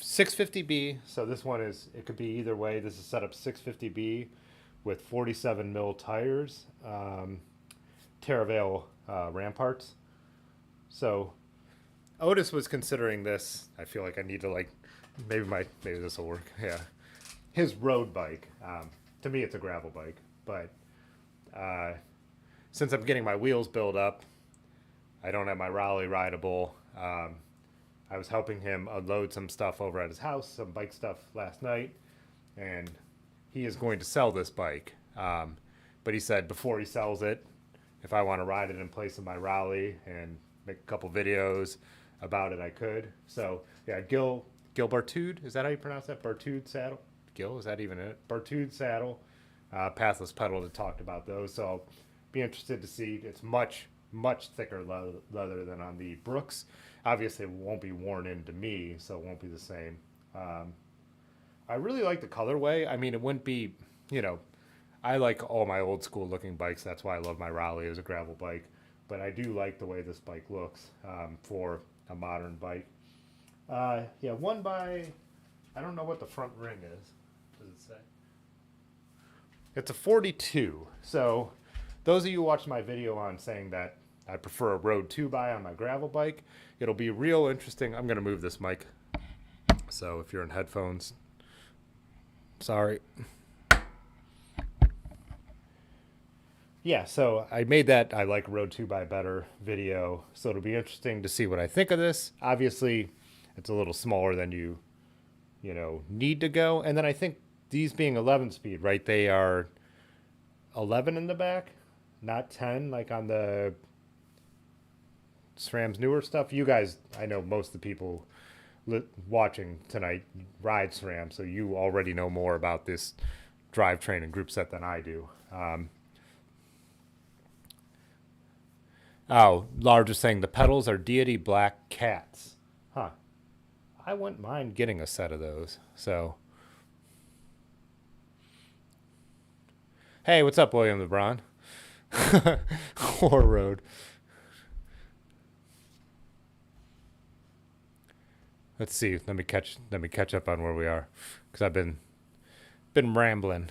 650B, so this one it could be either way. This is set up 650B with 47 mil tires, Terravale ramparts. So Otis was considering this. I feel like I need to maybe this will work. Yeah, his road bike. To me, it's a gravel bike, but since I'm getting my wheels built up, I don't have my Raleigh rideable. I was helping him unload some stuff over at his house, some bike stuff last night, and he is going to sell this bike. but he said before he sells it, if I want to ride it in place of my rally and make a couple videos about it, I could. So yeah, Gil Bartude, is that how you pronounce that? Bartude saddle? Gil, is that even it? Bartude saddle, pathless pedal that talked about those. So I'll be interested to see. It's much thicker leather than on the Brooks. Obviously, it won't be worn into me, so it won't be the same. I really like the colorway. I mean, it wouldn't be, you know, I like all my old school looking bikes. That's why I love my Raleigh as a gravel bike. But I do like the way this bike looks for a modern bike. Yeah, one by, I don't know what the front ring is. Does it say? It's a 42. So those of you who watched my video on saying that I prefer a Road 2 by on my gravel bike, it'll be real interesting. I'm going to move this mic. So if you're in headphones, sorry. Yeah, so I made that I like Road 2 by better video. So it'll be interesting to see what I think of this. Obviously, it's a little smaller than you need to go. And then I think these being 11 speed, right? They are 11 in the back, not 10 like on the SRAM's newer stuff. You guys, I know most of the people watching tonight ride SRAM, so you already know more about this drivetrain and group set than I do. Oh, Large is saying the pedals are Deity Black Cats. Huh. I wouldn't mind getting a set of those. So, hey, what's up, William LeBron? War Road. Let's see. Let me catch up on where we are, because I've been rambling.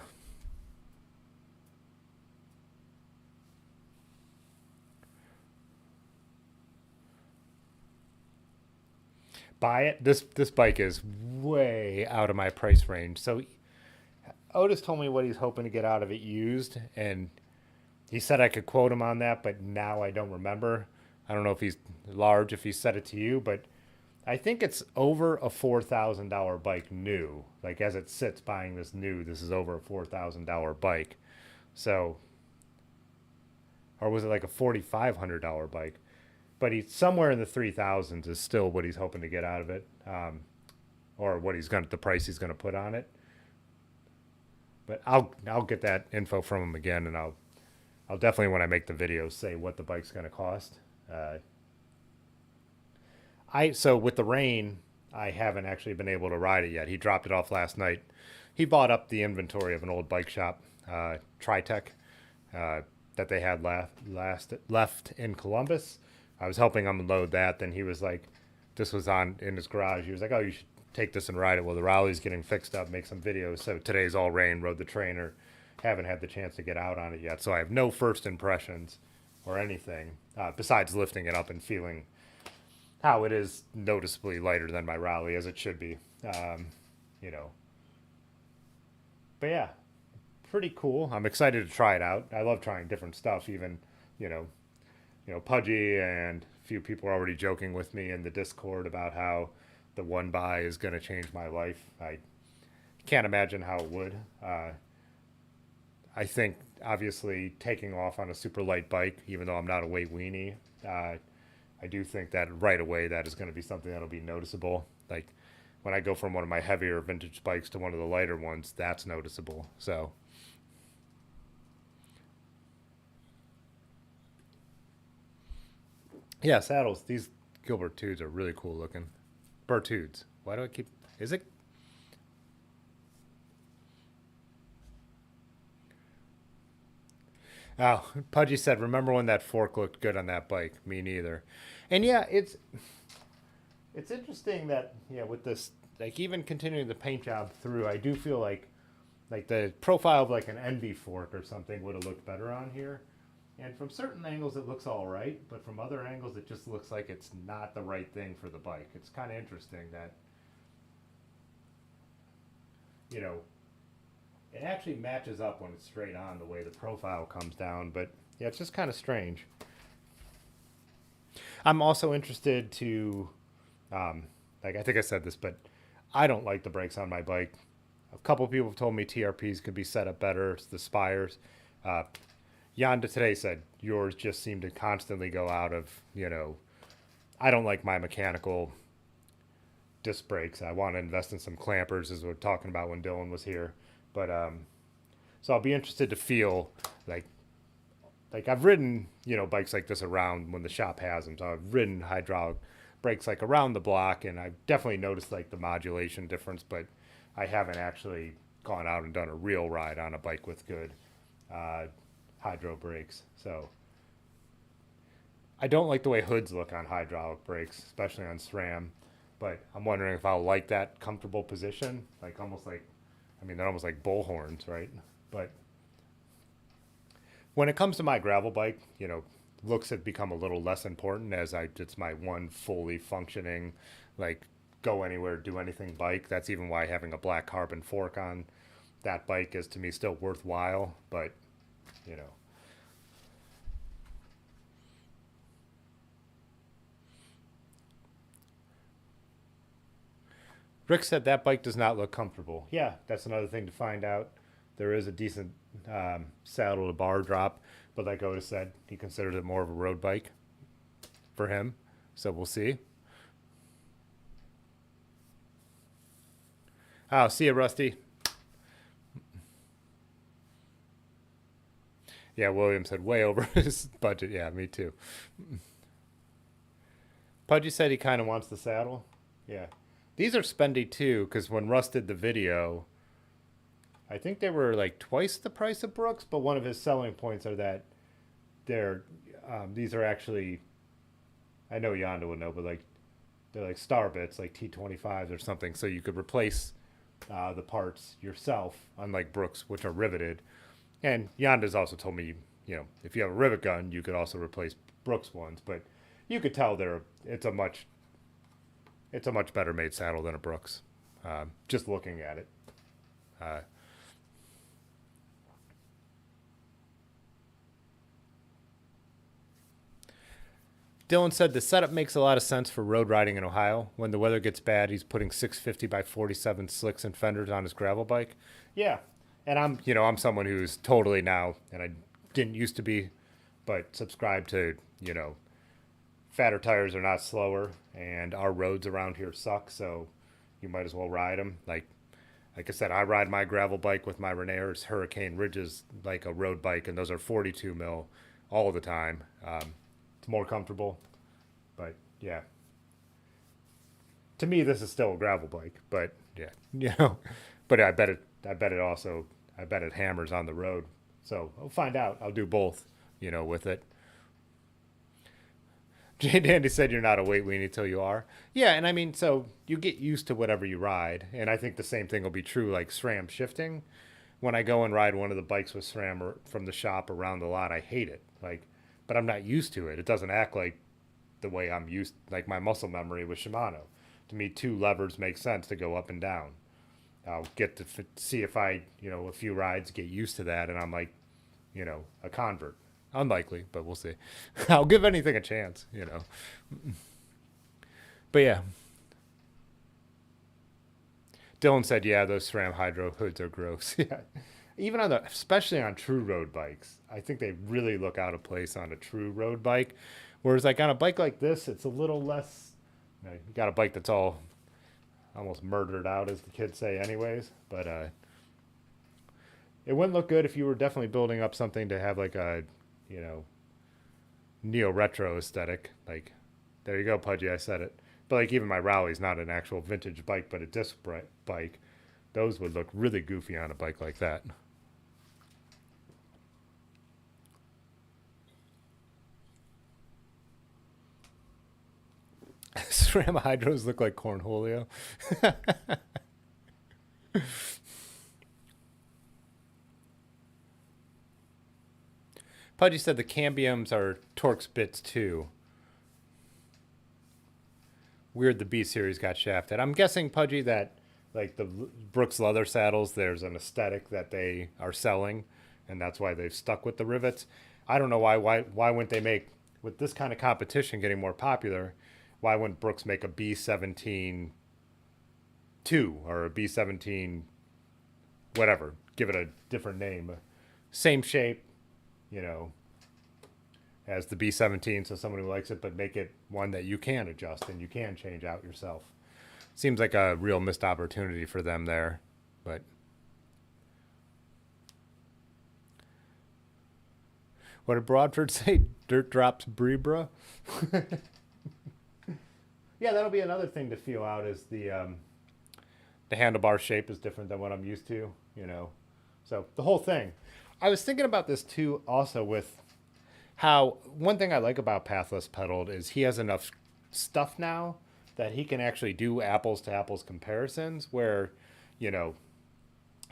Buy it. This bike is way out of my price range. So Otis told me what he's hoping to get out of it used, and he said I could quote him on that, but now I don't remember. I don't know if he's Large, if he said it to you, but I think it's over a $4,000 bike new. Like as it sits buying this new, this is over a $4,000 bike. So, or was it like a $4,500 bike? But he's somewhere in the 3,000s is still what he's hoping to get out of it, or what the price he's gonna put on it. But I'll get that info from him again, and I'll definitely, when I make the video, say what the bike's gonna cost. So with the rain, I haven't actually been able to ride it yet. He dropped it off last night. He bought up the inventory of an old bike shop, Tritech, that they had left in Columbus. I was helping him load that. Then he was like, this was in his garage. He was like, oh, you should take this and ride it. Well, the Raleigh's getting fixed up, make some videos. So today's all rain, rode the trainer. Haven't had the chance to get out on it yet. So I have no first impressions or anything, besides lifting it up and feeling how it is noticeably lighter than my Raleigh, as it should be. But yeah, pretty cool. I'm excited to try it out. I love trying different stuff, even, Pudgy and a few people are already joking with me in the Discord about how the one by is going to change my life. I can't imagine how it would. I think, obviously, taking off on a super light bike, even though I'm not a weight weenie, I do think that right away that is going to be something that'll be noticeable. Like when I go from one of my heavier vintage bikes to one of the lighter ones, that's noticeable. So, yeah, saddles. These Gilbert Tudes are really cool looking. Bertudes. Why do I keep... Is it... Oh, Pudgy said, remember when that fork looked good on that bike? Me neither. And yeah, it's interesting that, with this, like even continuing the paint job through, I do feel like the profile of like an Envy fork or something would have looked better on here. And from certain angles it looks all right, but from other angles it just looks like it's not the right thing for the bike. It's kind of interesting that, it actually matches up when it's straight on the way the profile comes down, but yeah, it's just kind of strange. I'm also interested to, I think I said this, but I don't like the brakes on my bike. A couple of people have told me TRPs could be set up better, the spires. Uh, Yanda today said yours just seemed to constantly go out of, I don't like my mechanical disc brakes. I want to invest in some clampers, as we were talking about when Dylan was here. But so I'll be interested to feel like I've ridden bikes like this around when the shop has them. So I've ridden hydraulic brakes like around the block, and I've definitely noticed like the modulation difference. But I haven't actually gone out and done a real ride on a bike with good uh, hydro brakes. So I don't like the way hoods look on hydraulic brakes, especially on SRAM. But I'm wondering if I'll like that comfortable position, like almost like, I mean, they're almost like bull horns, right? But when it comes to my gravel bike, looks have become a little less important as it's my one fully functioning, like go anywhere, do anything bike. That's even why having a black carbon fork on that bike is to me still worthwhile. But, you know, Rick said that bike does not look comfortable. Yeah, that's another thing to find out. There is a decent saddle to bar drop, but like Otis said, he considers it more of a road bike for him. So we'll see. Oh, see you, Rusty. Yeah, William said way over his budget. Yeah, me too. Pudgy said he kind of wants the saddle. Yeah. These are spendy too, because when Russ did the video, I think they were like twice the price of Brooks, but one of his selling points are that they're these are actually, I know Yanda would know, but like they're like star bits, like T25s or something, so you could replace the parts yourself, unlike Brooks, which are riveted. And Yanda's also told me, if you have a rivet gun, you could also replace Brooks ones, but you could tell it's a much better made saddle than a Brooks. Just looking at it. Uh, Dylan said the setup makes a lot of sense for road riding in Ohio. When the weather gets bad, he's putting 650 by 47 slicks and fenders on his gravel bike. Yeah, and I'm someone who's totally now, and I didn't used to be, but subscribe to, fatter tires are not slower, and our roads around here suck, so you might as well ride them. Like I said, I ride my gravel bike with my Renair's Hurricane Ridges like a road bike, and those are 42 mil all the time. It's more comfortable, but yeah, to me this is still a gravel bike. But yeah, but I bet it hammers on the road. So I'll find out. I'll do both, with it. Jay Dandy said you're not a weight weenie till you are. Yeah, and I mean, so you get used to whatever you ride, and I think the same thing will be true like SRAM shifting. When I go and ride one of the bikes with SRAM from the shop around the lot, I hate it. But I'm not used to it. It doesn't act like the way I'm used, like my muscle memory with Shimano. To me, two levers make sense to go up and down. I'll get to see if a few rides get used to that, and I'm like, a convert. Unlikely, but we'll see. I'll give anything a chance. But yeah, Dylan said, yeah, those SRAM Hydro hoods are gross. Yeah, even especially on true road bikes, I think they really look out of place on a true road bike. Whereas like on a bike like this, it's a little less. You got a bike that's all almost murdered out, as the kids say, anyways. But it wouldn't look good if you were definitely building up something to have like a, neo retro aesthetic. Like, there you go, Pudgy. I said it. But like even my Rowley's not an actual vintage bike, but a disc bike. Those would look really goofy on a bike like that. SRAM Hydros look like cornholio. Pudgy said the cambiums are Torx bits too. Weird the B series got shafted. I'm guessing, Pudgy, that like the Brooks leather saddles, there's an aesthetic that they are selling, and that's why they've stuck with the rivets. I don't know why wouldn't they make, with this kind of competition getting more popular, why wouldn't Brooks make a B17 2 or a B17 whatever, give it a different name. Same shape, you know, as the B17, so someone who likes it, but make it one that you can adjust and you can change out yourself. Seems like a real missed opportunity for them there, but what did Broadford say? Dirt drops Brebra. Yeah, that'll be another thing to feel out is the handlebar shape is different than what I'm used to, you know. So the whole thing. I was thinking about this too, also with how one thing I like about Pathless Pedaled is he has enough stuff now that he can actually do apples to apples comparisons where, you know,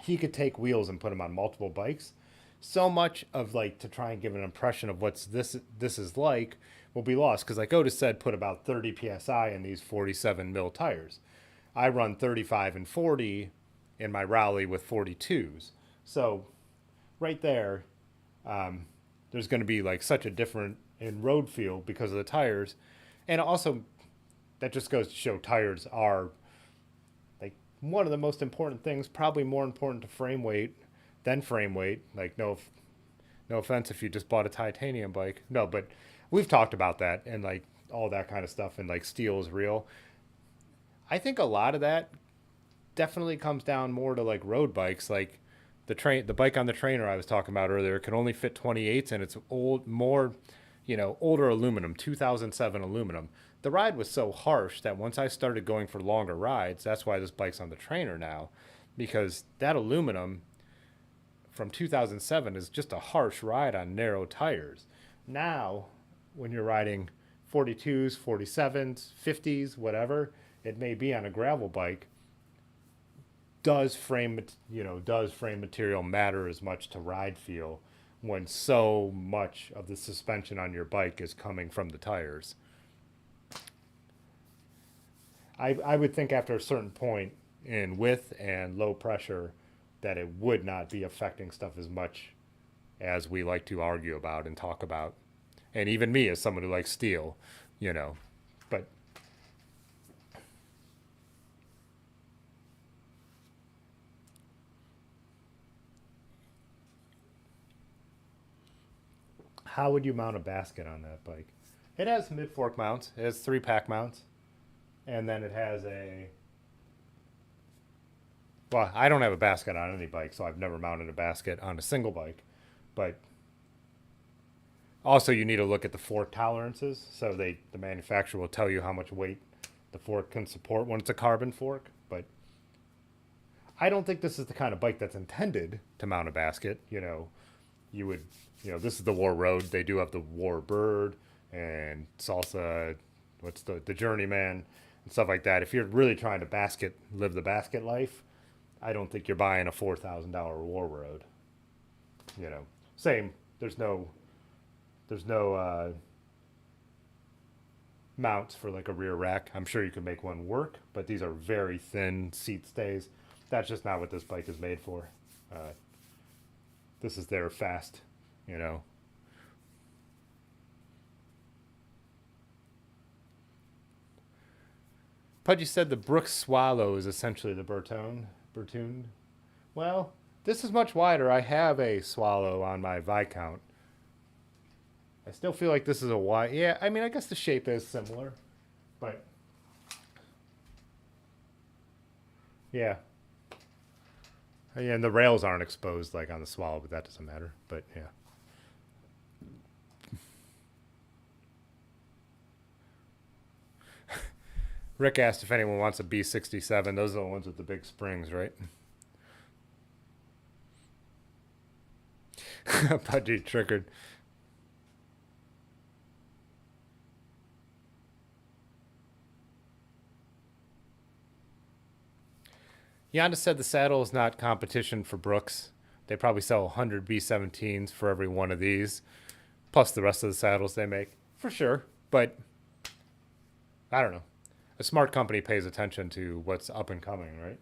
he could take wheels and put them on multiple bikes. So much of like to try and give an impression of what's this is like will be lost because like Otis said, put about 30 psi in these 47 mil tires. I run 35 and 40 in my Raleigh with 42s. So right there, there's going to be like such a different in road feel because of the tires. And also that just goes to show tires are like one of the most important things, probably more important to frame weight than frame weight. Like no offense if you just bought a titanium bike. No, but we've talked about that and like all that kind of stuff and like steel is real. I think a lot of that definitely comes down more to like road bikes, like the bike on the trainer I was talking about earlier can only fit 28s and it's older aluminum, 2007 aluminum. The ride was so harsh that once I started going for longer rides, that's why this bike's on the trainer now, because that aluminum from 2007 is just a harsh ride on narrow tires. Now, when you're riding 42s, 47s, 50s, whatever it may be on a gravel bike, does frame material matter as much to ride feel when so much of the suspension on your bike is coming from the tires? I would think after a certain point in width and low pressure that it would not be affecting stuff as much as we like to argue about and talk about. And even me as someone who likes steel, you know, but how would you mount a basket on that bike? It has mid fork mounts. It has 3-pack mounts. And then it has well, I don't have a basket on any bike, so I've never mounted a basket on a single bike. But also you need to look at the fork tolerances. So the manufacturer will tell you how much weight the fork can support when it's a carbon fork. But I don't think this is the kind of bike that's intended to mount a basket. You know, this is the War Road. They do have the War Bird and Salsa, what's the Journeyman and stuff like that. If you're really trying to live the basket life, I don't think you're buying a $4,000 War Road. You know, same. There's no mounts for like a rear rack. I'm sure you could make one work, but these are very thin seat stays. That's just not what this bike is made for. This is their fast, you know. Pudgy said the Brooks Swallow is essentially the Bertone. Well, this is much wider. I have a Swallow on my Viscount. I still feel like this is a wide. Yeah, I mean, I guess the shape is similar, but yeah. Yeah, and the rails aren't exposed like on the Swallow, but that doesn't matter. But yeah. Rick asked if anyone wants a B67. Those are the ones with the big springs, right? Pudgy triggered. Yanda said the saddle is not competition for Brooks. They probably sell 100 B17s for every one of these, plus the rest of the saddles they make, for sure. But I don't know. A smart company pays attention to what's up and coming, right?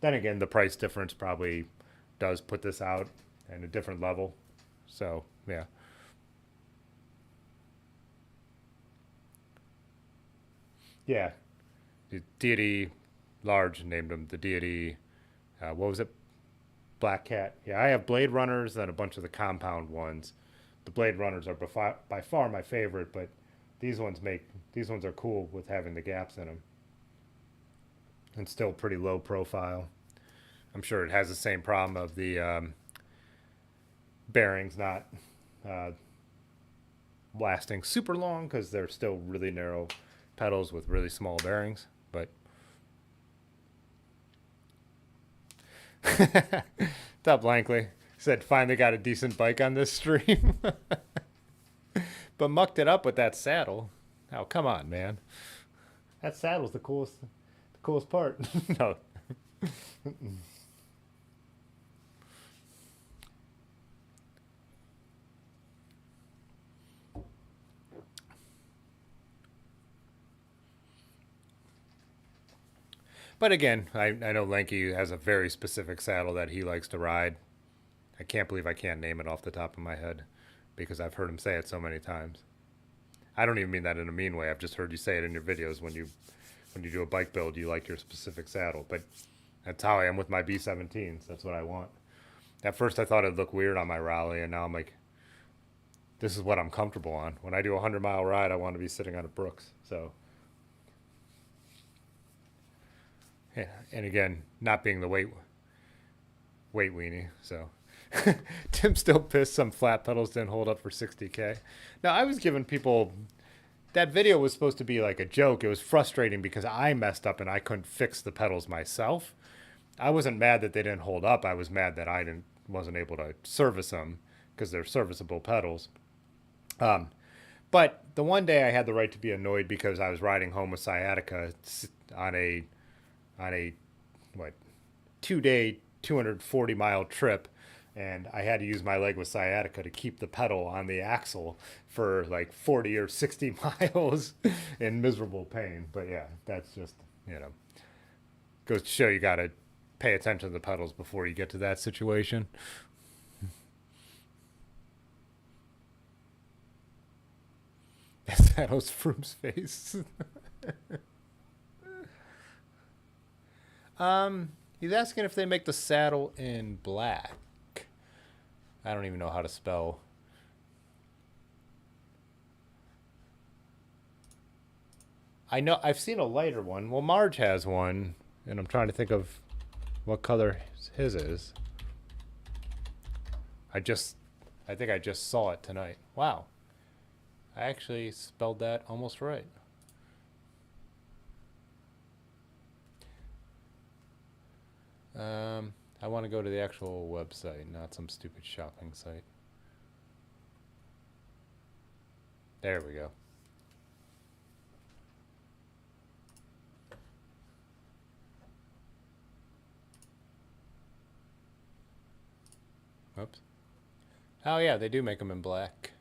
Then again, the price difference probably does put this out at a different level. So, yeah. Yeah. The Deity Large named him the Deity. What was it? Black Cat. Yeah, I have Blade Runners and a bunch of the compound ones. The Blade Runners are by far my favorite, but these ones are cool with having the gaps in them, and still pretty low profile. I'm sure it has the same problem of the bearings not uh, lasting super long because they're still really narrow pedals with really small bearings. But Top Lankley said finally got a decent bike on this stream, but mucked it up with that saddle. Oh, come on, man. That saddle's the coolest part. No. But again, I know Lanky has a very specific saddle that he likes to ride. I can't believe I can't name it off the top of my head because I've heard him say it so many times. I don't even mean that in a mean way. I've just heard you say it in your videos when you do a bike build, you like your specific saddle. But that's how I am with my B17s. That's what I want. At first I thought it'd look weird on my Raleigh, and now I'm like, this is what I'm comfortable on. When I do a 100-mile ride, I want to be sitting on a Brooks. So, yeah. And again, not being the weight weenie. So, Tim's still pissed some flat pedals didn't hold up for 60K. Now, I was giving people, that video was supposed to be like a joke. It was frustrating because I messed up and I couldn't fix the pedals myself. I wasn't mad that they didn't hold up. I was mad that wasn't able to service them because they're serviceable pedals. But the one day I had the right to be annoyed because I was riding home with sciatica on a 2-day 240-mile trip, and I had to use my leg with sciatica to keep the pedal on the axle for like 40 or 60 miles in miserable pain. But yeah, that's just, goes to show you got to pay attention to the pedals before you get to that situation. That was Froome's face. He's asking if they make the saddle in black. I don't even know how to spell. I know I've seen a lighter one. Well, Marge has one, and I'm trying to think of what color his is. I think I just saw it tonight. Wow. I actually spelled that almost right. I want to go to the actual website, not some stupid shopping site. There we go. Oops. Oh yeah, they do make them in black.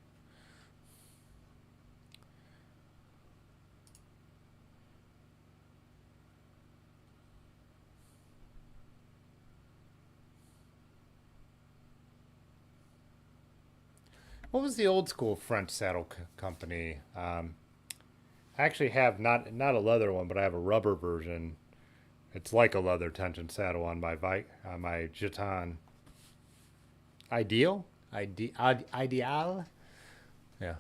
What was the old school French saddle company? I actually have not a leather one, but I have a rubber version. It's like a leather tension saddle on my Gitan. Ideal? Ideal? Yeah.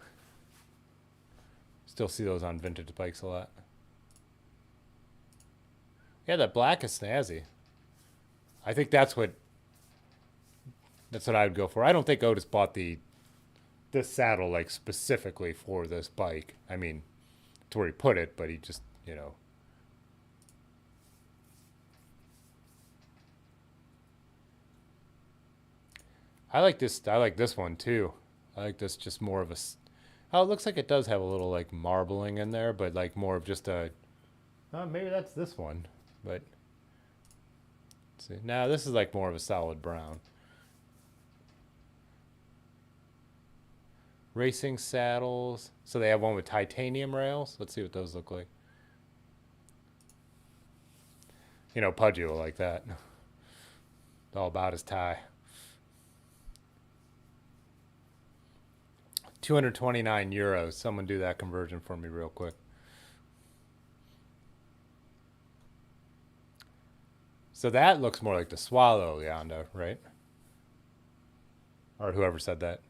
Still see those on vintage bikes a lot. Yeah, that black is snazzy. I think that's what I would go for. I don't think Otis bought this saddle like specifically for this bike. I mean, it's where he put it, but he just, I like this one too. I like this just more of a, oh, it looks like it does have a little like marbling in there, but like more of just a, maybe that's this one, but let's see. Now this is like more of a solid brown. Racing saddles. So they have one with titanium rails. Let's see what those look like. Pudgy will like that. It's all about his tie. 229 euros. Someone do that conversion for me real quick. So that looks more like the Swallow Yanda, right? Or whoever said that.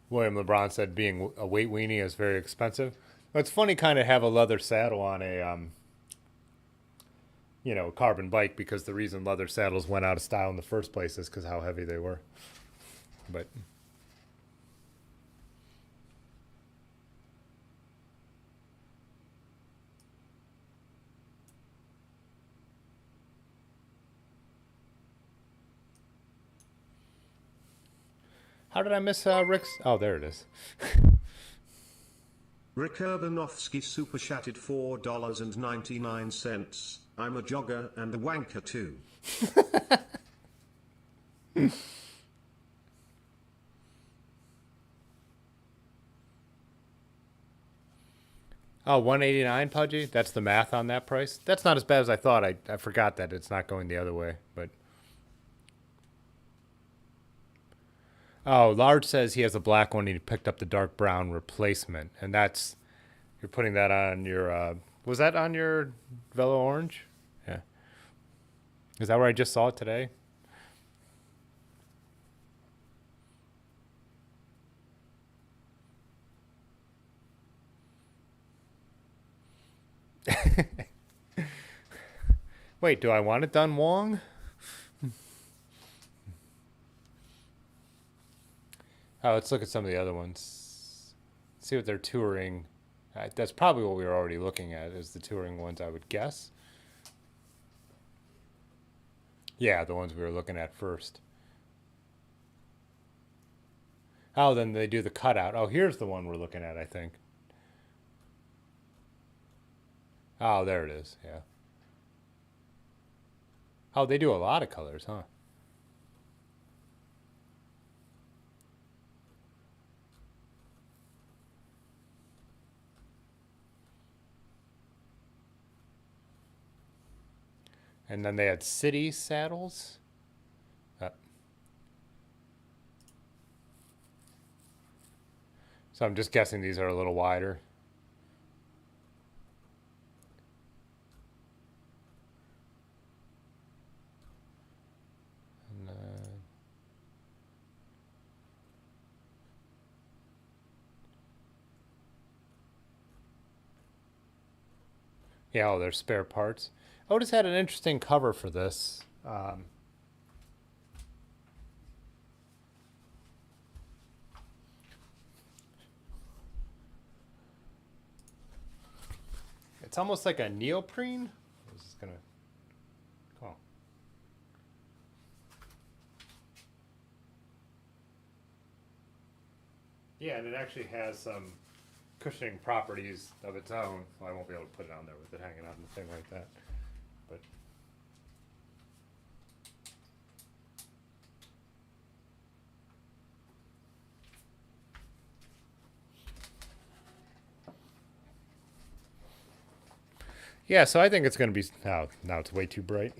William LeBron said being a weight weenie is very expensive. It's funny kind of have a leather saddle on a carbon bike because the reason leather saddles went out of style in the first place is because how heavy they were. But how did I miss Rick's? Oh, there it is. Rick Urbanovsky super chatted $4.99. I'm a jogger and a wanker too. Oh, 189, Pudgy? That's the math on that price? That's not as bad as I thought. I forgot that it's not going the other way, but... Oh, Large says he has a black one and he picked up the dark brown replacement. And that's... You're putting that on your... was that on your Velo Orange? Yeah. Is that where I just saw it today? Wait, do I want it done, Wong? Oh, let's look at some of the other ones. See what they're touring. That's probably what we were already looking at, is the touring ones, I would guess. Yeah, the ones we were looking at first. Oh, then they do the cutout. Oh, here's the one we're looking at, I think. Oh, there it is, yeah. Oh, they do a lot of colors, huh? And then they had city saddles. So I'm just guessing these are a little wider. Yeah, oh, there's spare parts. Otis had an interesting cover for this. It's almost like a neoprene. This is gonna. Oh. Yeah, and it actually has some cushioning properties of its own. Well, I won't be able to put it on there with it hanging on the thing like that. But yeah, so I think it's going to be... Oh, now it's way too bright.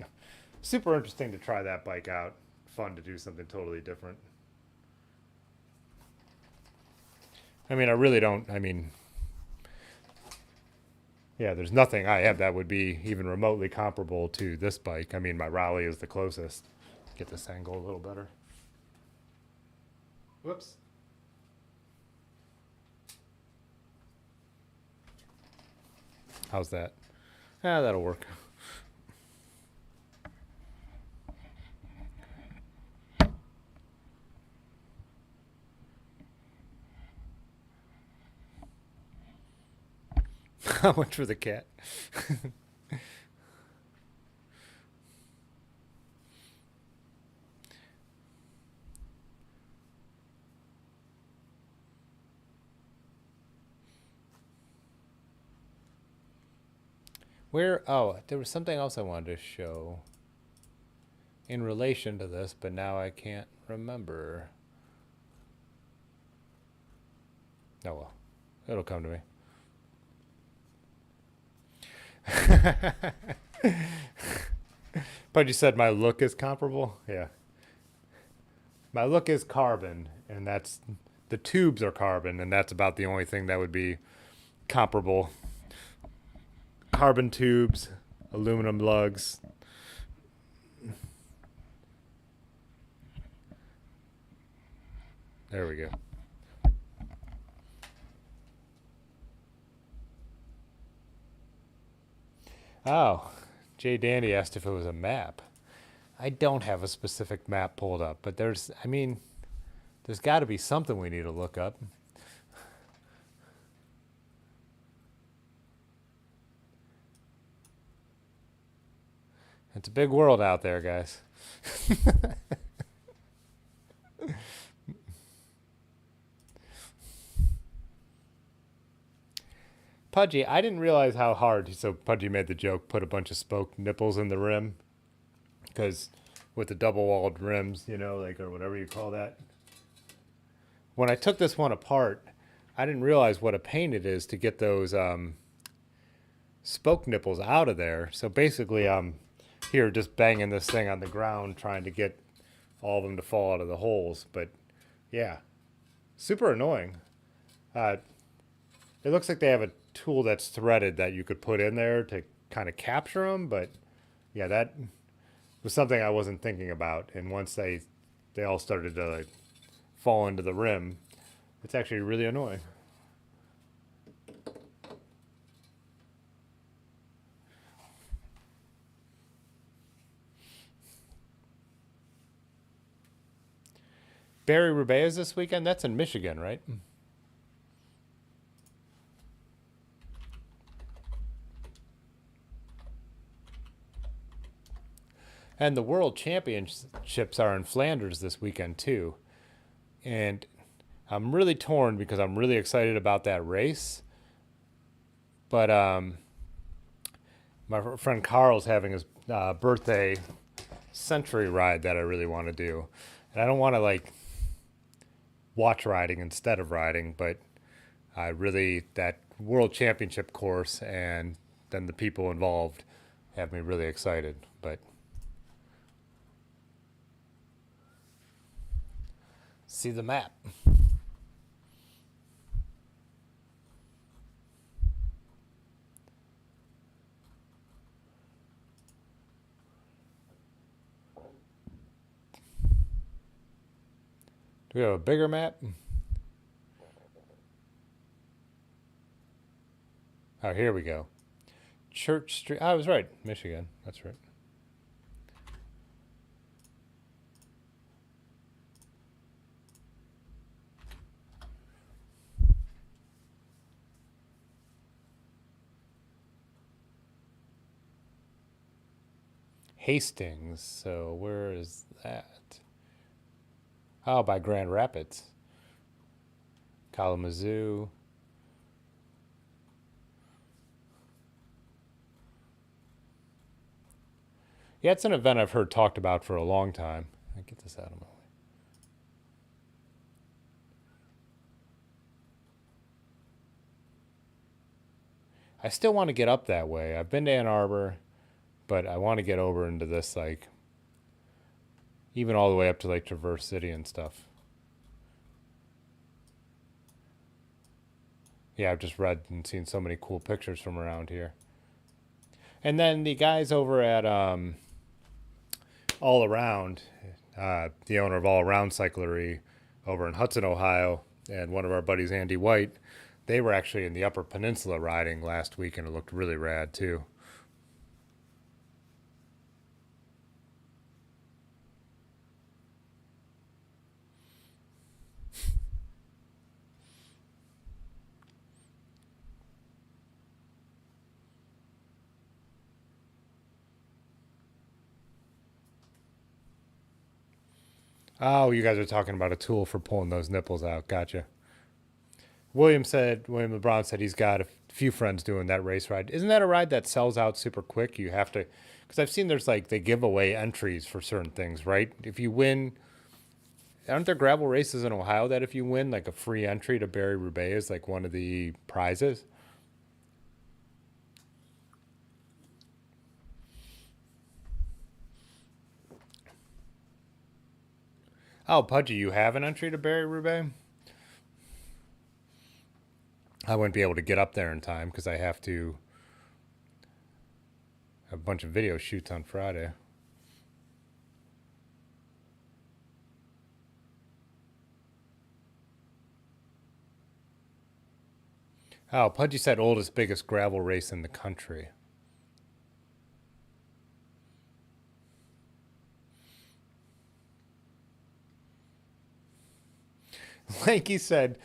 Super interesting to try that bike out. Fun to do something totally different. I mean, I really don't... I mean... Yeah, there's nothing I have that would be even remotely comparable to this bike. I mean, my Raleigh is the closest. Get this angle a little better. Whoops. How's that? Ah, that'll work. How much for the cat? Where? Oh, there was something else I wanted to show in relation to this, but now I can't remember. Oh well, it'll come to me. But you said my look is comparable? Yeah. My look is carbon, and that's... The tubes are carbon, and that's about the only thing that would be comparable. Carbon tubes, aluminum lugs. There we go. Oh, Jay Dandy asked if it was a map. I don't have a specific map pulled up, but there's got to be something we need to look up. It's a big world out there, guys. Pudgy, I didn't realize how hard. So Pudgy made the joke, put a bunch of spoke nipples in the rim, because with the double-walled rims, like or whatever you call that. When I took this one apart, I didn't realize what a pain it is to get those spoke nipples out of there. So basically, I'm here just banging this thing on the ground, trying to get all of them to fall out of the holes. But yeah, super annoying. It looks like they have a tool that's threaded that you could put in there to kind of capture them, but yeah, that was something I wasn't thinking about. And once they all started to like fall into the rim, it's actually really annoying. Barry Roubaix is this weekend. That's in Michigan, right? And the World Championships are in Flanders this weekend too. And I'm really torn because I'm really excited about that race. But my friend Carl's having his birthday century ride that I really want to do. And I don't want to like watch riding instead of riding, but I really, that World Championship course and then the people involved have me really excited. But see the map. Do we have a bigger map? Oh, here we go. Church Street. I was right. Michigan. That's right. Hastings. So where is that? Oh, by Grand Rapids. Kalamazoo. Yeah, it's an event I've heard talked about for a long time. I get this out of my way. I still want to get up that way. I've been to Ann Arbor, but I want to get over into this, like, even all the way up to like Traverse City and stuff. Yeah, I've just read and seen so many cool pictures from around here. And then the guys over at All Around, the owner of All Around Cyclery over in Hudson, Ohio, and one of our buddies, Andy White, they were actually in the Upper Peninsula riding last week, and it looked really rad too. Oh, you guys are talking about a tool for pulling those nipples out. Gotcha. William LeBron said he's got a few friends doing that race ride. Isn't that a ride that sells out super quick? You have to, because I've seen there's like, they give away entries for certain things, right? If you win, aren't there gravel races in Ohio that if you win, like a free entry to Barry Roubaix is like one of the prizes? Oh, Pudgy, you have an entry to Barry Roubaix? I wouldn't be able to get up there in time because I have to have a bunch of video shoots on Friday. Oh, Pudgy said oldest, biggest gravel race in the country. Lanky said,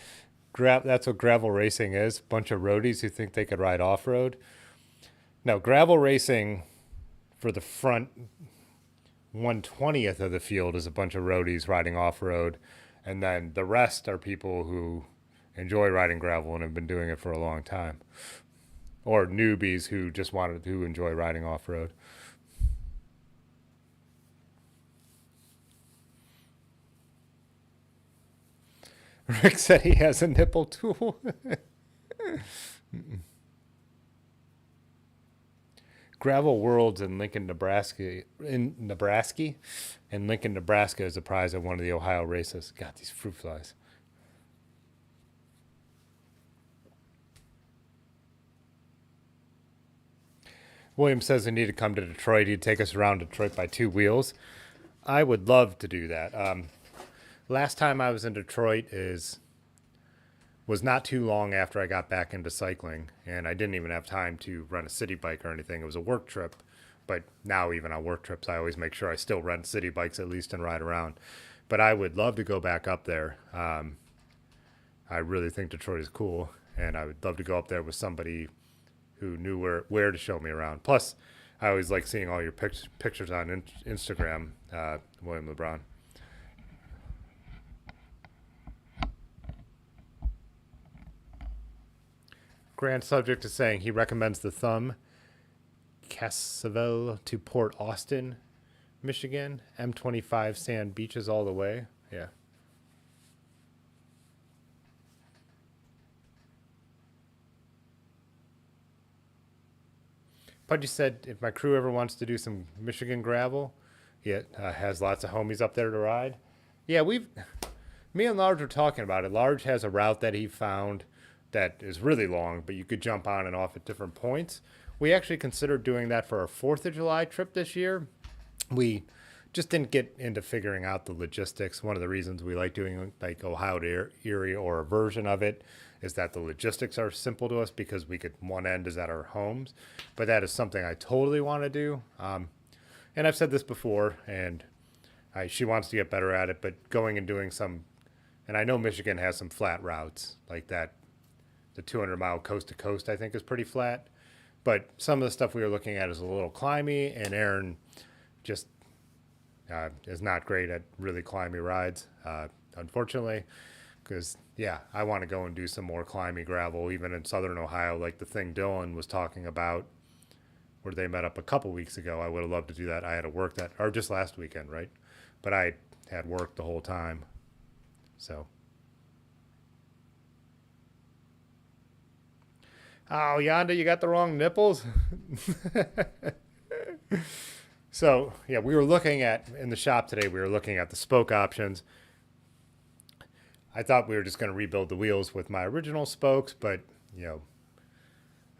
that's what gravel racing is. Bunch of roadies who think they could ride off road. No, gravel racing for the front 1/20th of the field is a bunch of roadies riding off road. And then the rest are people who enjoy riding gravel and have been doing it for a long time. Or newbies who just wanted to enjoy riding off road. Rick said he has a nipple tool. Gravel Worlds in Lincoln, Nebraska. In Lincoln, Nebraska is a prize at one of the Ohio races. God, these fruit flies. William says we need to come to Detroit. He'd take us around Detroit by two wheels. I would love to do that. Last time I was in Detroit was not too long after I got back into cycling, and I didn't even have time to rent a city bike or anything. It was a work trip, but now even on work trips, I always make sure I still rent city bikes at least and ride around. But I would love to go back up there. I really think Detroit is cool, and I would love to go up there with somebody who knew where to show me around. Plus, I always like seeing all your pictures on Instagram, William LeBron. Grant subject is saying he recommends the Thumb Cassavelle to Port Austin, Michigan. M25 sand beaches all the way. Yeah. Pudgy said if my crew ever wants to do some Michigan gravel, it has lots of homies up there to ride. Yeah, me and Large were talking about it. Large has a route that he found that is really long, but you could jump on and off at different points. We actually considered doing that for our 4th of July trip this year. We just didn't get into figuring out the logistics. One of the reasons we like doing like Ohio to Erie or a version of it is that the logistics are simple to us because one end is at our homes. But that is something I totally want to do. And I've said this before, and she wants to get better at it, but going and doing some, and I know Michigan has some flat routes like that. The 200-mile coast to coast, I think, is pretty flat. But some of the stuff we were looking at is a little climby, and Aaron just is not great at really climby rides, unfortunately. Because, yeah, I want to go and do some more climby gravel, even in southern Ohio, like the thing Dylan was talking about, where they met up a couple weeks ago. I would have loved to do that. I had to work that, or just last weekend, right? But I had work the whole time, so. Oh, Yanda, you got the wrong nipples. So, yeah, we were looking at, in the shop today, we were looking at the spoke options. I thought we were just going to rebuild the wheels with my original spokes, but,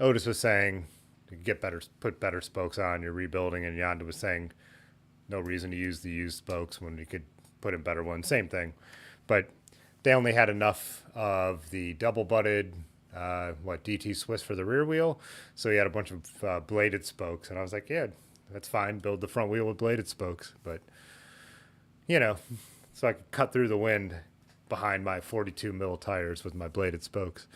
Otis was saying to put better spokes on, you're rebuilding, and Yanda was saying no reason to use the used spokes when you could put in better ones. Same thing. But they only had enough of the double-butted DT Swiss for the rear wheel. So he had a bunch of bladed spokes, and I was like, yeah, that's fine. Build the front wheel with bladed spokes, but so I could cut through the wind behind my 42 mil tires with my bladed spokes.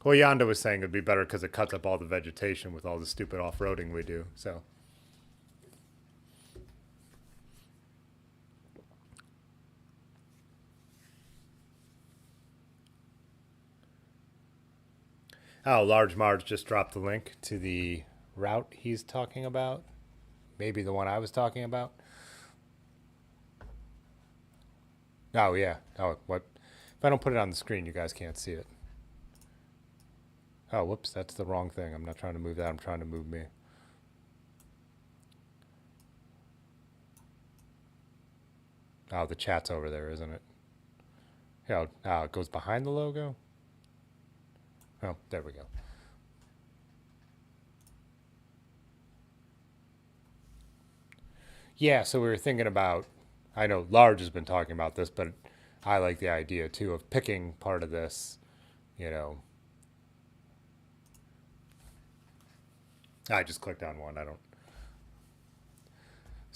Well, Yanda was saying it'd be better because it cuts up all the vegetation with all the stupid off-roading we do. So. Oh, Large Marge just dropped the link to the route he's talking about. Maybe the one I was talking about. Oh, yeah. Oh, what? If I don't put it on the screen, you guys can't see it. Oh, whoops. That's the wrong thing. I'm not trying to move that. I'm trying to move me. Oh, the chat's over there, isn't it? Yeah. Oh, it goes behind the logo. Oh, there we go. Yeah, so we were thinking about, I know Large has been talking about this, but I like the idea too of picking part of this, I just clicked on one.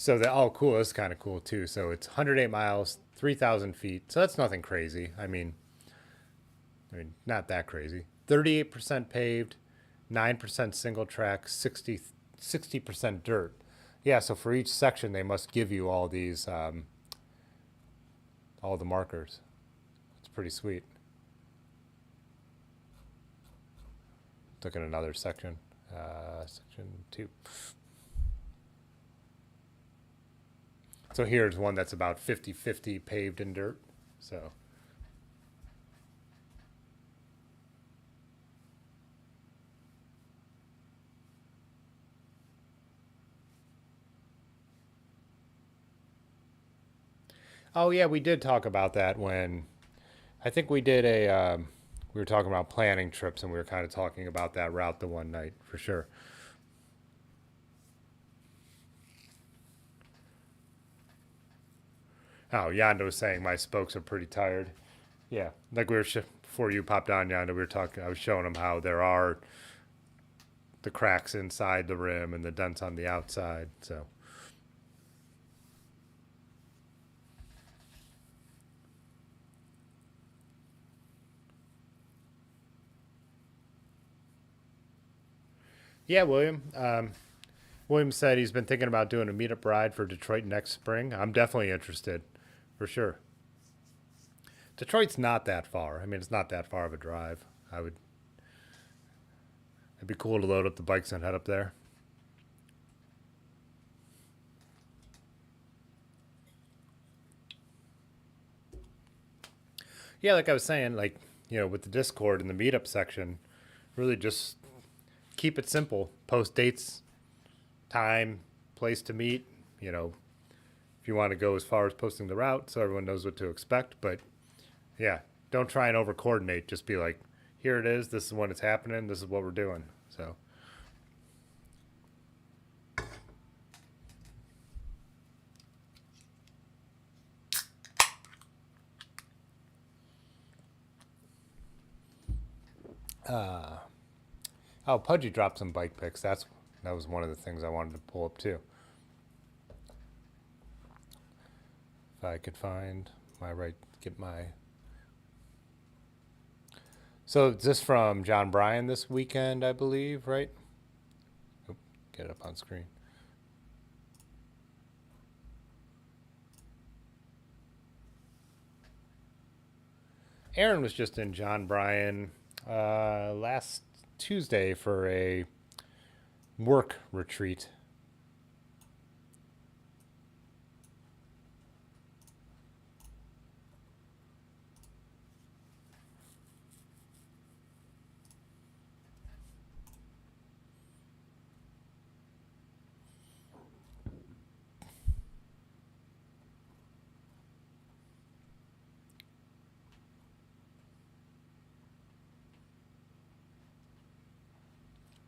So the oh cool, this is kind of cool too. So it's 108 miles, 3,000 feet. So that's nothing crazy. I mean, not that crazy. 38% paved, 9% single track, 60% dirt. Yeah, so for each section, they must give you all these, all the markers. It's pretty sweet. Look at another section, section 2. So here's one that's about 50-50 paved and dirt. So oh yeah, we did talk about that when I think we did a we were talking about planning trips and we were kind of talking about that route the one night for sure. Oh, Yanda was saying my spokes are pretty tired. Yeah, like we were before you popped on Yanda, we were talking. I was showing him how there are the cracks inside the rim and the dents on the outside. So yeah, William. William said he's been thinking about doing a meetup ride for Detroit next spring. I'm definitely interested, for sure. Detroit's not that far. I mean, it's not that far of a drive. I would. It'd be cool to load up the bikes and head up there. Yeah, like I was saying, like with the Discord and the meetup section, really just keep it simple. Post dates, time, place to meet. You know, if you want to go as far as posting the route, so everyone knows what to expect. But yeah, don't try and over coordinate. Just be like, here it is. This is when it's happening. This is what we're doing. So oh, Pudgy dropped some bike pics. That was one of the things I wanted to pull up too. If I could find my right, get my. So this from John Bryan this weekend, I believe, right? Oop, get it up on screen. Aaron was just in John Bryan last Tuesday for a work retreat.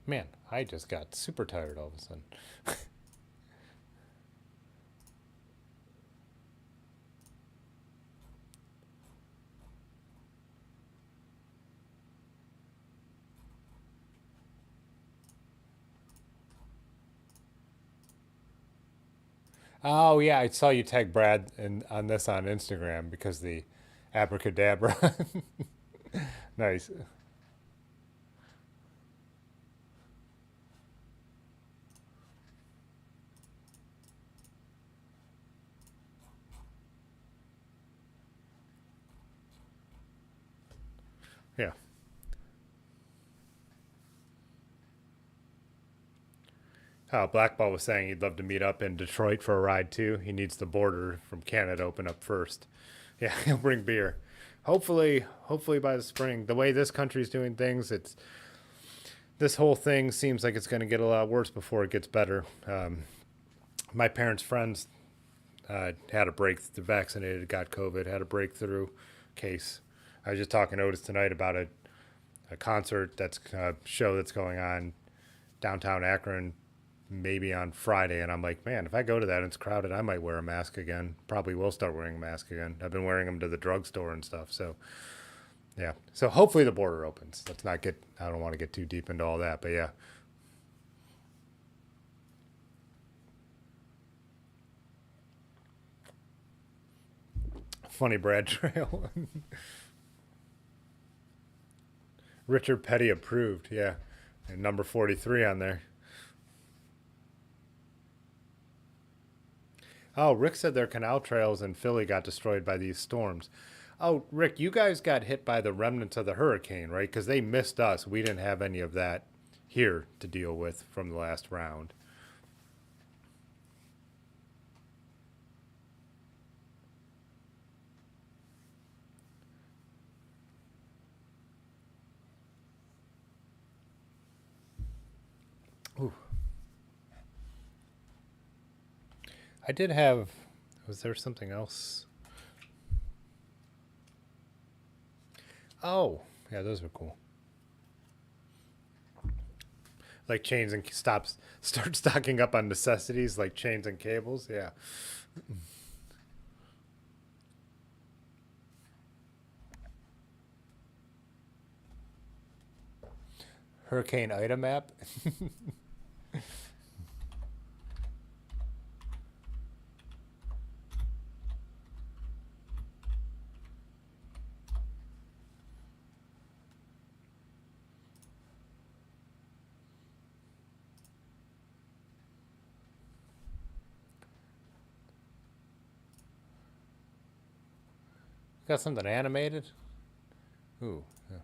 Man, I just got super tired all of a sudden. Oh yeah, I saw you tag Brad on this on Instagram because the abracadabra. Nice. Yeah. Blackball was saying he'd love to meet up in Detroit for a ride too. He needs the border from Canada to open up first. Yeah, he'll bring beer. Hopefully by the spring. The way this country's doing things, it's this whole thing seems like it's going to get a lot worse before it gets better. My parents' friends had a break. Vaccinated, got COVID, had a breakthrough case. I was just talking to Otis tonight about a concert that's a show that's going on downtown Akron maybe on Friday, and I'm like, man, if I go to that and it's crowded, I might wear a mask again. Probably will start wearing a mask again. I've been wearing them to the drugstore and stuff. So yeah, so hopefully the border opens. Let's not get. I don't want to get too deep into all that, but yeah, Funny Brad Trail. Richard Petty approved, yeah. And number 43 on there. Oh, Rick said their canal trails in Philly got destroyed by these storms. Oh, Rick, you guys got hit by the remnants of the hurricane, right? Because they missed us. We didn't have any of that here to deal with from the last round. Ooh. I did have, was there something else? Oh, yeah, those were cool. Like chains and start stocking up on necessities like chains and cables. Yeah. Hurricane item map. Got something animated? Ooh. Yeah.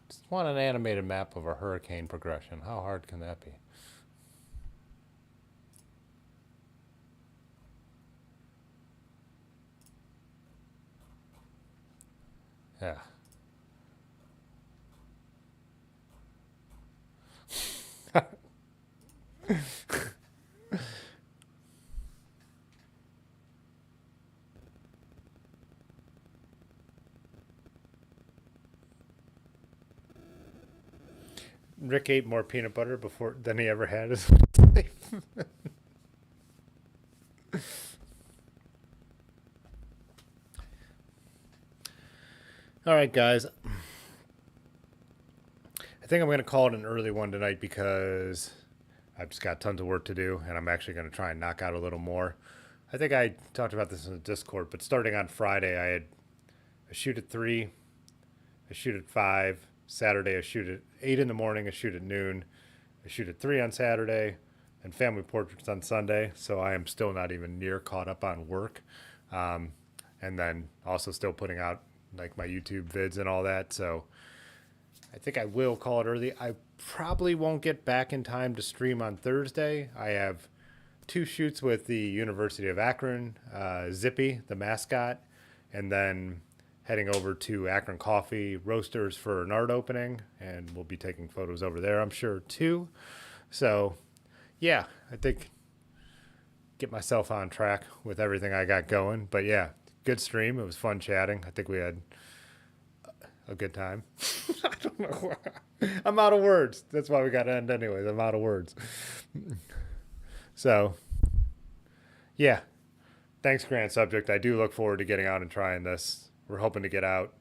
Just want an animated map of a hurricane progression. How hard can that be? Yeah. Rick ate more peanut butter before than he ever had in his life. All right, guys. I think I'm going to call it an early one tonight because I've just got tons of work to do, and I'm actually going to try and knock out a little more. I think I talked about this in the Discord, but starting on Friday, I had a shoot at 3, a shoot at 5. Saturday, I shoot at 8 in the morning, a shoot at noon, a shoot at 3 on Saturday, and family portraits on Sunday. So I am still not even near caught up on work. And then also still putting out like my YouTube vids and all that. So I think I will call it early. I probably won't get back in time to stream on Thursday. I have 2 shoots with the University of Akron, Zippy, the mascot, and then heading over to Akron Coffee Roasters for an art opening, and we'll be taking photos over there, I'm sure, too. So, yeah, I think get myself on track with everything I got going. But, yeah, good stream. It was fun chatting. I think we had a good time. I don't know. I'm out of words. That's why we got to end anyways. I'm out of words. So, yeah. Thanks, Grand Subject. I do look forward to getting out and trying this. We're hoping to get out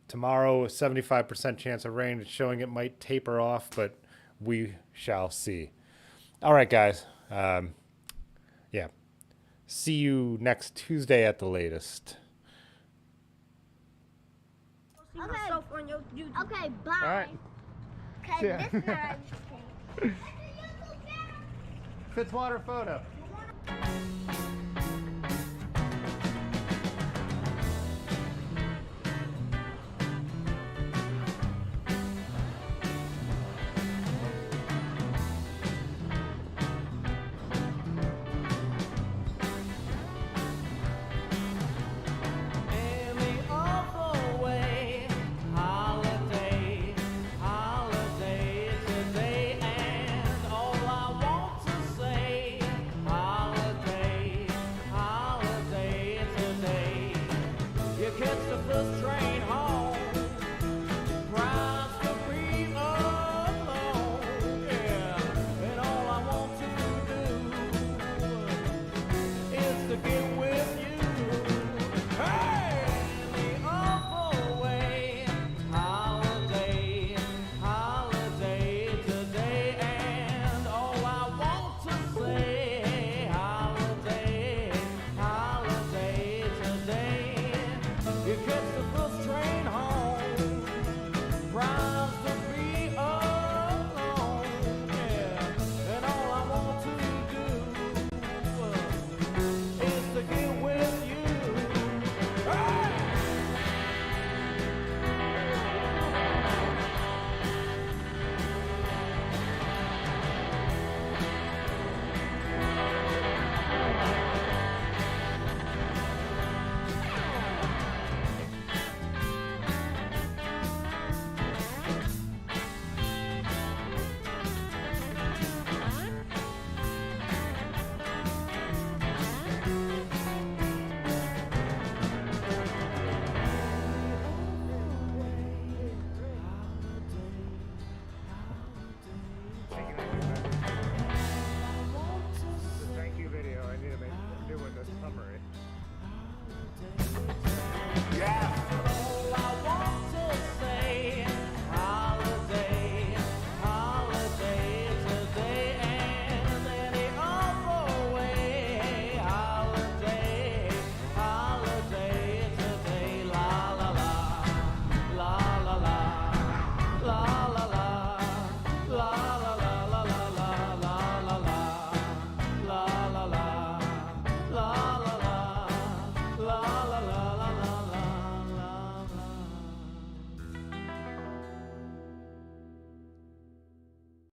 tomorrow. A 75% chance of rain. It's showing it might taper off, but we shall see. All right, guys. Yeah. See you next Tuesday at the latest. Okay, bye. All right. Okay, Yeah. this time. Fitzwater photo.